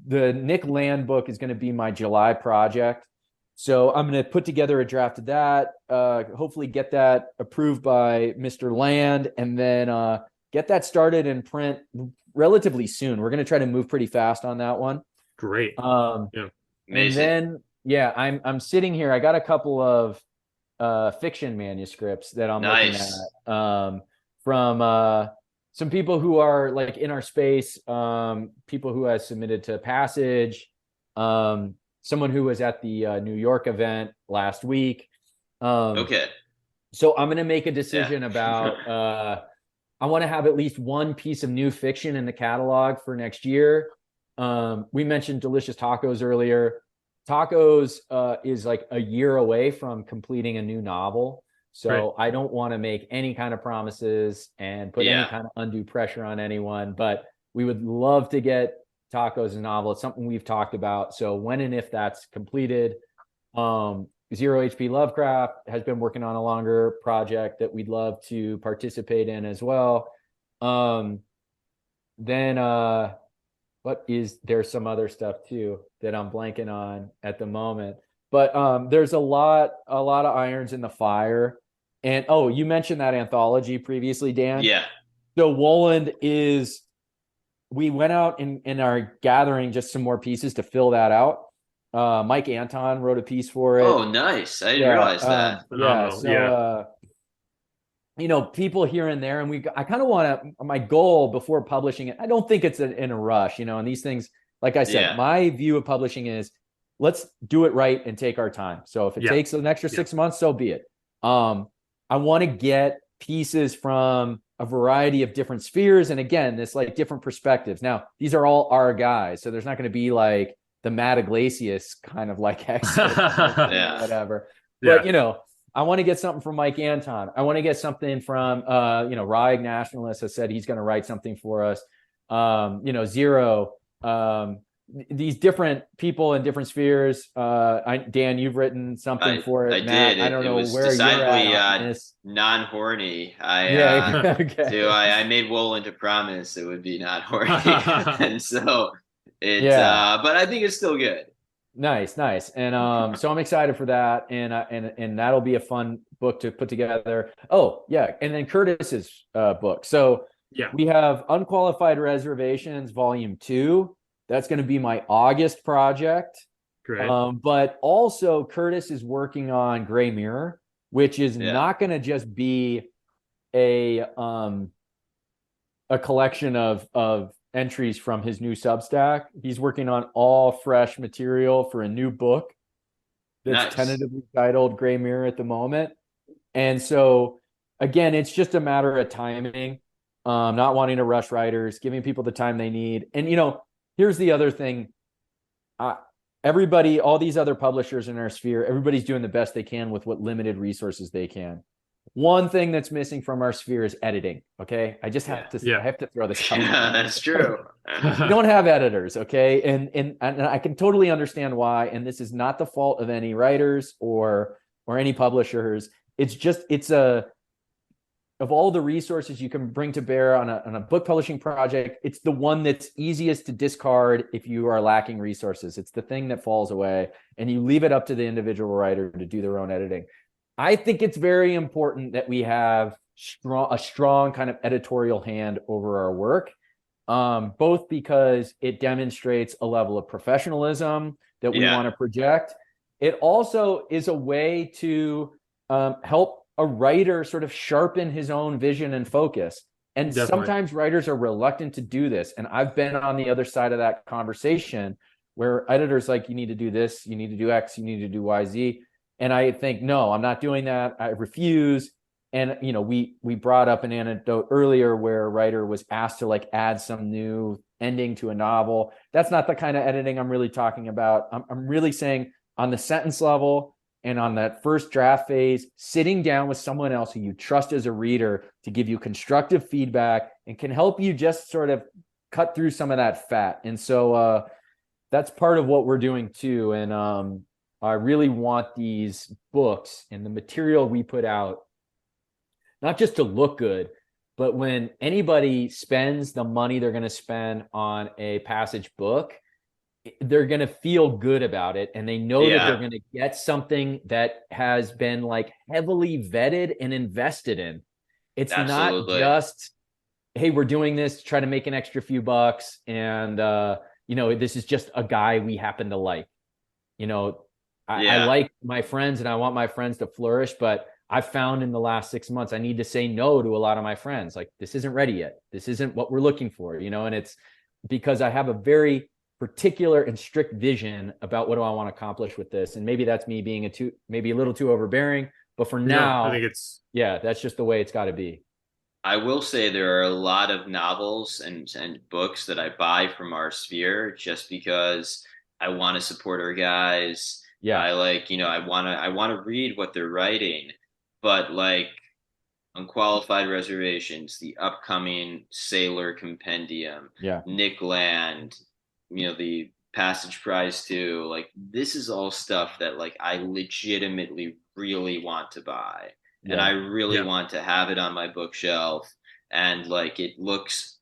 D: Nick Land book is going to be my July project. So I'm going to put together a draft of that, hopefully get that approved by Mr. Land, and then get that started in print relatively soon. We're going to try to move pretty fast on that one.
C: Great.
B: Amazing.
D: And then I'm sitting here. I got a couple of fiction manuscripts that I'm looking at from some people who are like in our space, people who have submitted to Passage, someone who was at the New York event last week.
B: Okay.
D: So I'm going to make a decision about I want to have at least one piece of new fiction in the catalog for next year. We mentioned Delicious Tacos earlier. Tacos is like a year away from completing a new novel. So I don't want to make any kind of promises and put any kind of undue pressure on anyone, but we would love to get Tacos a novel. It's something we've talked about. So when and if that's completed, Zero HP Lovecraft has been working on a longer project that we'd love to participate in as well. There's some other stuff too that I'm blanking on at the moment, but there's a lot of irons in the fire. And you mentioned that anthology previously, Dan.
B: Yeah.
D: So Woland we went out in our gathering just some more pieces to fill that out. Mike Anton wrote a piece for it.
B: Oh, nice. I didn't realize that.
D: People here and there, and I kind of want to, my goal before publishing it, I don't think it's in a rush, and these things, like I said, my view of publishing is let's do it right and take our time. So if it takes an extra 6 months, so be it. I want to get pieces from a variety of different spheres. And again, this like different perspectives. Now, these are all our guys. So there's not going to be like the Matt Iglesias kind of like expert, whatever. But, I want to get something from Mike Anton. I want to get something from, Raig Nationalist has said he's going to write something for us. Zero, these different people in different spheres. Dan, you've written something for it.
B: I
D: Matt,
B: did.
D: I don't know
B: was
D: where you're at on this.
B: Non-horny.
D: Okay.
B: I made Woland to promise it would be not horny, and so but I think it's still good.
D: Nice. And so I'm excited for that, and that'll be a fun book to put together. Oh yeah, and then Curtis's book. So we have Unqualified Reservations Volume 2. That's going to be my August project.
C: Great.
D: But also Curtis is working on Gray Mirror, which is not going to just be a collection of entries from his new Substack. He's working on all fresh material for a new book that's tentatively titled Gray Mirror at the moment. And so again, it's just a matter of timing, not wanting to rush writers, giving people the time they need. And here's the other thing. Everybody, all these other publishers in our sphere, everybody's doing the best they can with what limited resources they can. One thing that's missing from our sphere is editing. Okay. I just have to, I have to throw this out.
B: Yeah, that's true.
D: We don't have editors. Okay. And I can totally understand why. And this is not the fault of any writers or any publishers. It's just, of all the resources you can bring to bear on a book publishing project, it's the one that's easiest to discard if you are lacking resources. It's the thing that falls away, and you leave it up to the individual writer to do their own editing. I think it's very important that we have a strong kind of editorial hand over our work, both because it demonstrates a level of professionalism that we want to project. It also is a way to help a writer sort of sharpen his own vision and focus. And sometimes writers are reluctant to do this. And I've been on the other side of that conversation where editors like, you need to do this, you need to do X, you need to do Y, Z. And I think, no, I'm not doing that. I refuse. And, we brought up an anecdote earlier where a writer was asked to like add some new ending to a novel. That's not the kind of editing I'm really talking about. I'm really saying on the sentence level, and on that first draft phase, sitting down with someone else who you trust as a reader to give you constructive feedback and can help you just sort of cut through some of that fat. And so that's part of what we're doing too. And I really want these books and the material we put out, not just to look good, but when anybody spends the money they're going to spend on a passage book, they're going to feel good about it, and they know that they're going to get something that has been like heavily vetted and invested in. It's not just, hey, we're doing this to try to make an extra few bucks, and this is just a guy we happen to like. I like my friends and I want my friends to flourish, but I've found in the last 6 months I need to say no to a lot of my friends. Like, this isn't ready yet. This isn't what we're looking for, and it's because I have a very particular and strict vision about what do I want to accomplish with this. And maybe that's me being maybe a little too overbearing, but for now,
C: I think it's,
D: that's just the way it's got to be.
B: I will say there are a lot of novels and books that I buy from our sphere just because I want to support our guys.
D: Yeah.
B: I like, I want to read what they're writing, but like Unqualified Reservations, the upcoming Sailor Compendium,
D: Yeah.
B: Nick Land, the Passage Prize too. Like this is all stuff that like I legitimately really want to buy. And I
D: Yeah.
B: really want to have it on my bookshelf. And like it looks,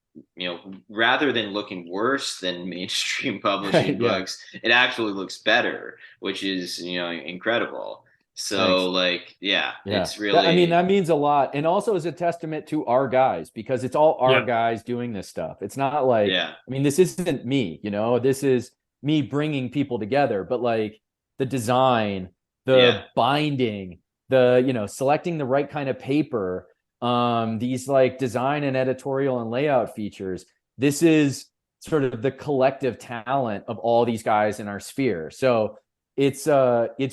B: rather than looking worse than mainstream publishing
D: Yeah.
B: books, it actually looks better, which is, incredible.
D: Thanks.
B: So like, yeah,
D: Yeah.
B: it's
D: I mean,
B: really,
D: that means a lot. And also is a testament to our guys because it's all our guys doing this stuff. It's not like,
B: yeah,
D: I mean, this isn't me, this is me bringing people together, but like the design,
B: yeah,
D: the binding, selecting the right kind of paper, these like design and editorial and layout features. This is sort of the collective talent of all these guys in our sphere. So it's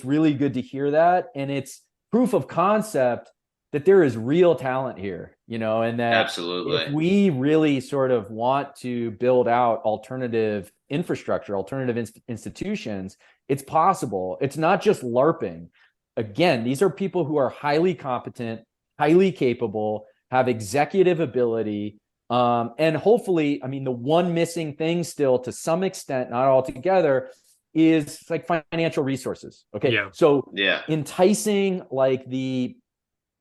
D: really good to hear that. And it's proof of concept that there is real talent here, and that if
B: absolutely.
D: we really sort of want to build out alternative infrastructure, alternative institutions, it's possible. It's not just LARPing. Again, these are people who are highly competent, highly capable, have executive ability. And hopefully, I mean, the one missing thing still to some extent, not altogether, is like financial resources. Okay.
C: Yeah.
D: So
B: Yeah.
D: enticing like the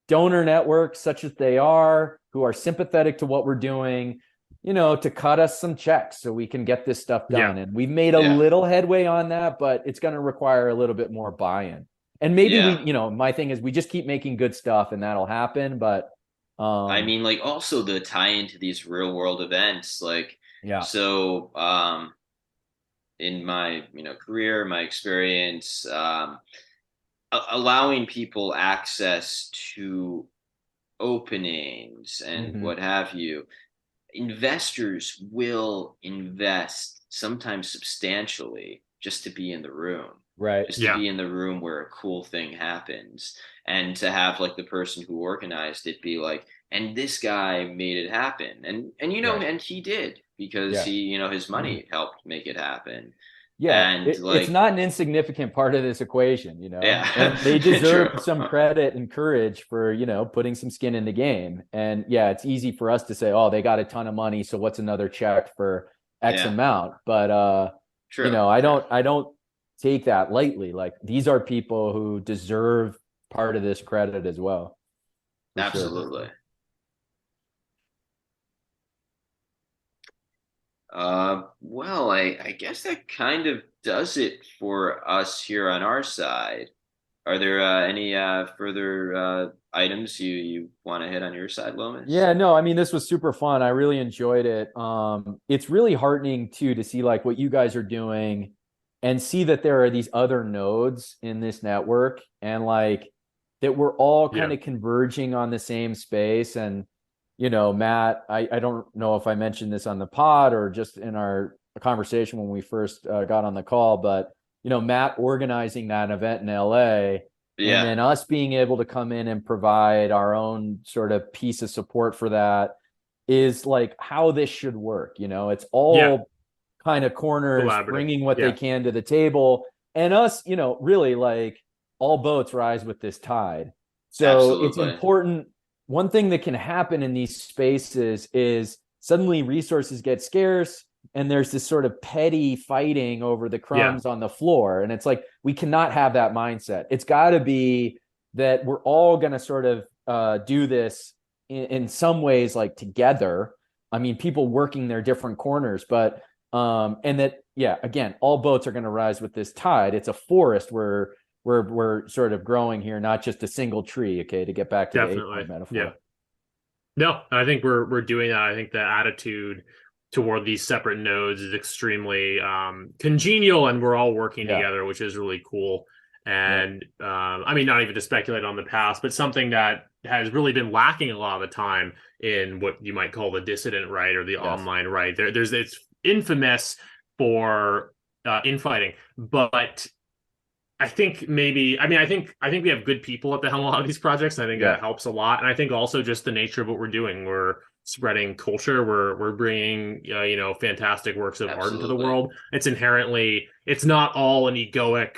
D: donor networks, such as they are, who are sympathetic to what we're doing, to cut us some checks so we can get this stuff done. And we've made a little headway on that, but it's going to require a little bit more buy-in. And maybe my thing is we just keep making good stuff and that'll happen. But
B: I mean, like also the tie into these real world events, like, so, in my, career, my experience, allowing people access to openings and what have you, investors will invest sometimes substantially just to be in the room.
D: Right.
B: Just to be in the room where a cool thing happens. And to have like the person who organized it be like, and this guy made it happen. And and he did because he, his money helped make it happen.
D: Yeah,
B: And
D: it's not an insignificant part of this equation,
B: Yeah.
D: and they deserve some credit and courage for, putting some skin in the game. And yeah, it's easy for us to say, oh, they got a ton of money, so what's another check for X amount? But I don't take that lightly. Like these are people who deserve part of this credit as well.
B: Absolutely.
D: Sure.
B: Well, I guess that kind of does it for us here on our side. Are there any further items you want to hit on your side, Lomez?
D: Yeah, no, I mean, this was super fun. I really enjoyed it. It's really heartening too to see like what you guys are doing and see that there are these other nodes in this network and like that we're all kind of converging on the same space. And Matt, I don't know if I mentioned this on the pod or just in our conversation when we first got on the call, but Matt organizing that event in LA, and then us being able to come in and provide our own sort of piece of support for that is like how this should work. It's all kind of corners bringing what they can to the table, and us, really like all boats rise with this tide. So it's important. One thing that can happen in these spaces is suddenly resources get scarce and there's this sort of petty fighting over the crumbs on the floor. And it's like, we cannot have that mindset. It's got to be that we're all going to sort of do this in some ways, like together. I mean, people working their different corners, but and that, again, all boats are going to rise with this tide. It's a forest where we're sort of growing here, not just a single tree. Okay, to get back to the 8-point metaphor.
C: Yeah. No, I think we're doing that. I think the attitude toward these separate nodes is extremely congenial, and we're all working together, which is really cool. And I mean, not even to speculate on the past, but something that has really been lacking a lot of the time in what you might call the dissident right or the online right. It's infamous for infighting, but I think maybe, I think we have good people at the helm of a lot of these projects. And I think that helps a lot. And I think also just the nature of what we're doing. We're spreading culture. We're bringing, fantastic works of art into the world. It's not all an egoic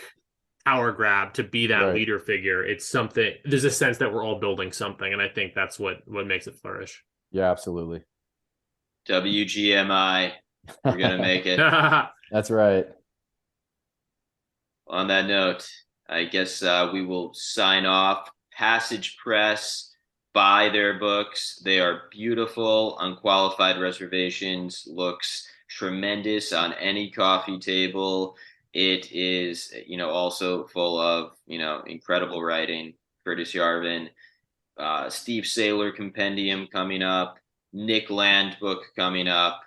C: power grab to be that leader figure. It's something, there's a sense that we're all building something. And I think that's what makes it flourish.
D: Yeah, absolutely.
B: WGMI. We're going to make it.
D: That's right.
B: On that note, I guess we will sign off. Passage Press, buy their books. They are beautiful. Unqualified Reservations looks tremendous on any coffee table. It is, also full of, incredible writing. Curtis Yarvin, Steve Saylor compendium coming up, Nick Land book coming up.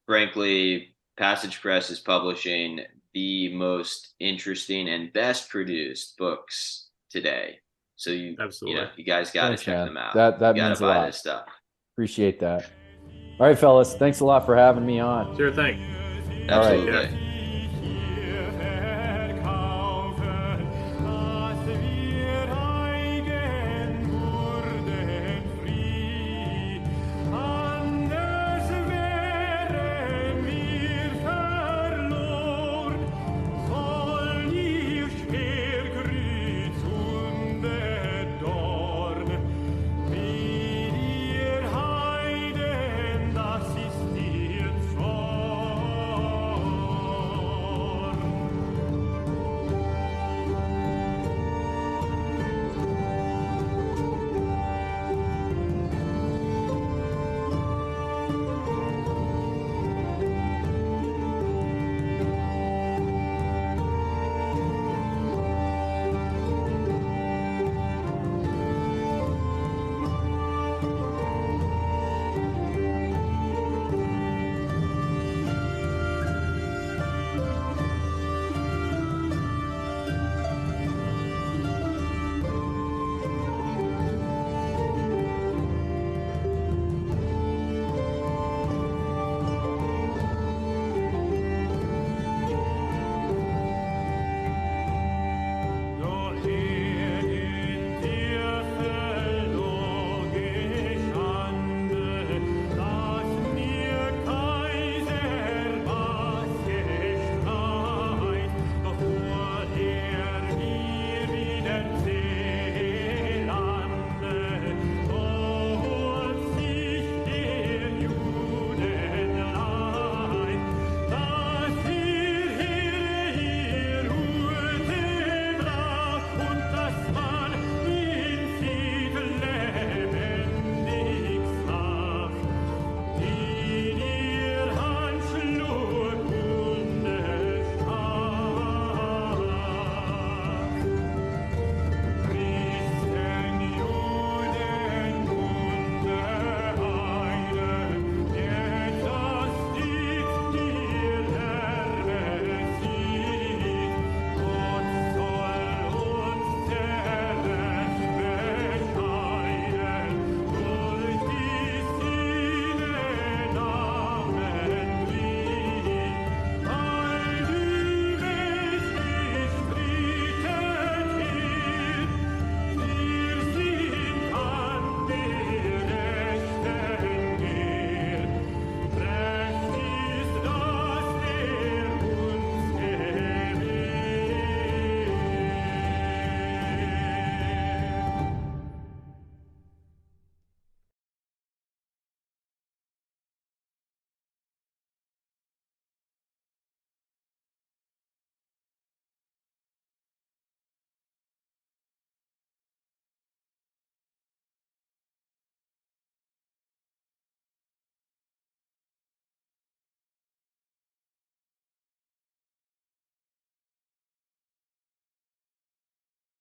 B: Frankly, Passage Press is publishing the most interesting and best produced books today. So you guys got to check them out.
D: That
B: you
D: means
B: buy
D: a lot.
B: This stuff.
D: Appreciate that. All right, fellas. Thanks a lot for having me on.
C: Sure thing.
B: Absolutely.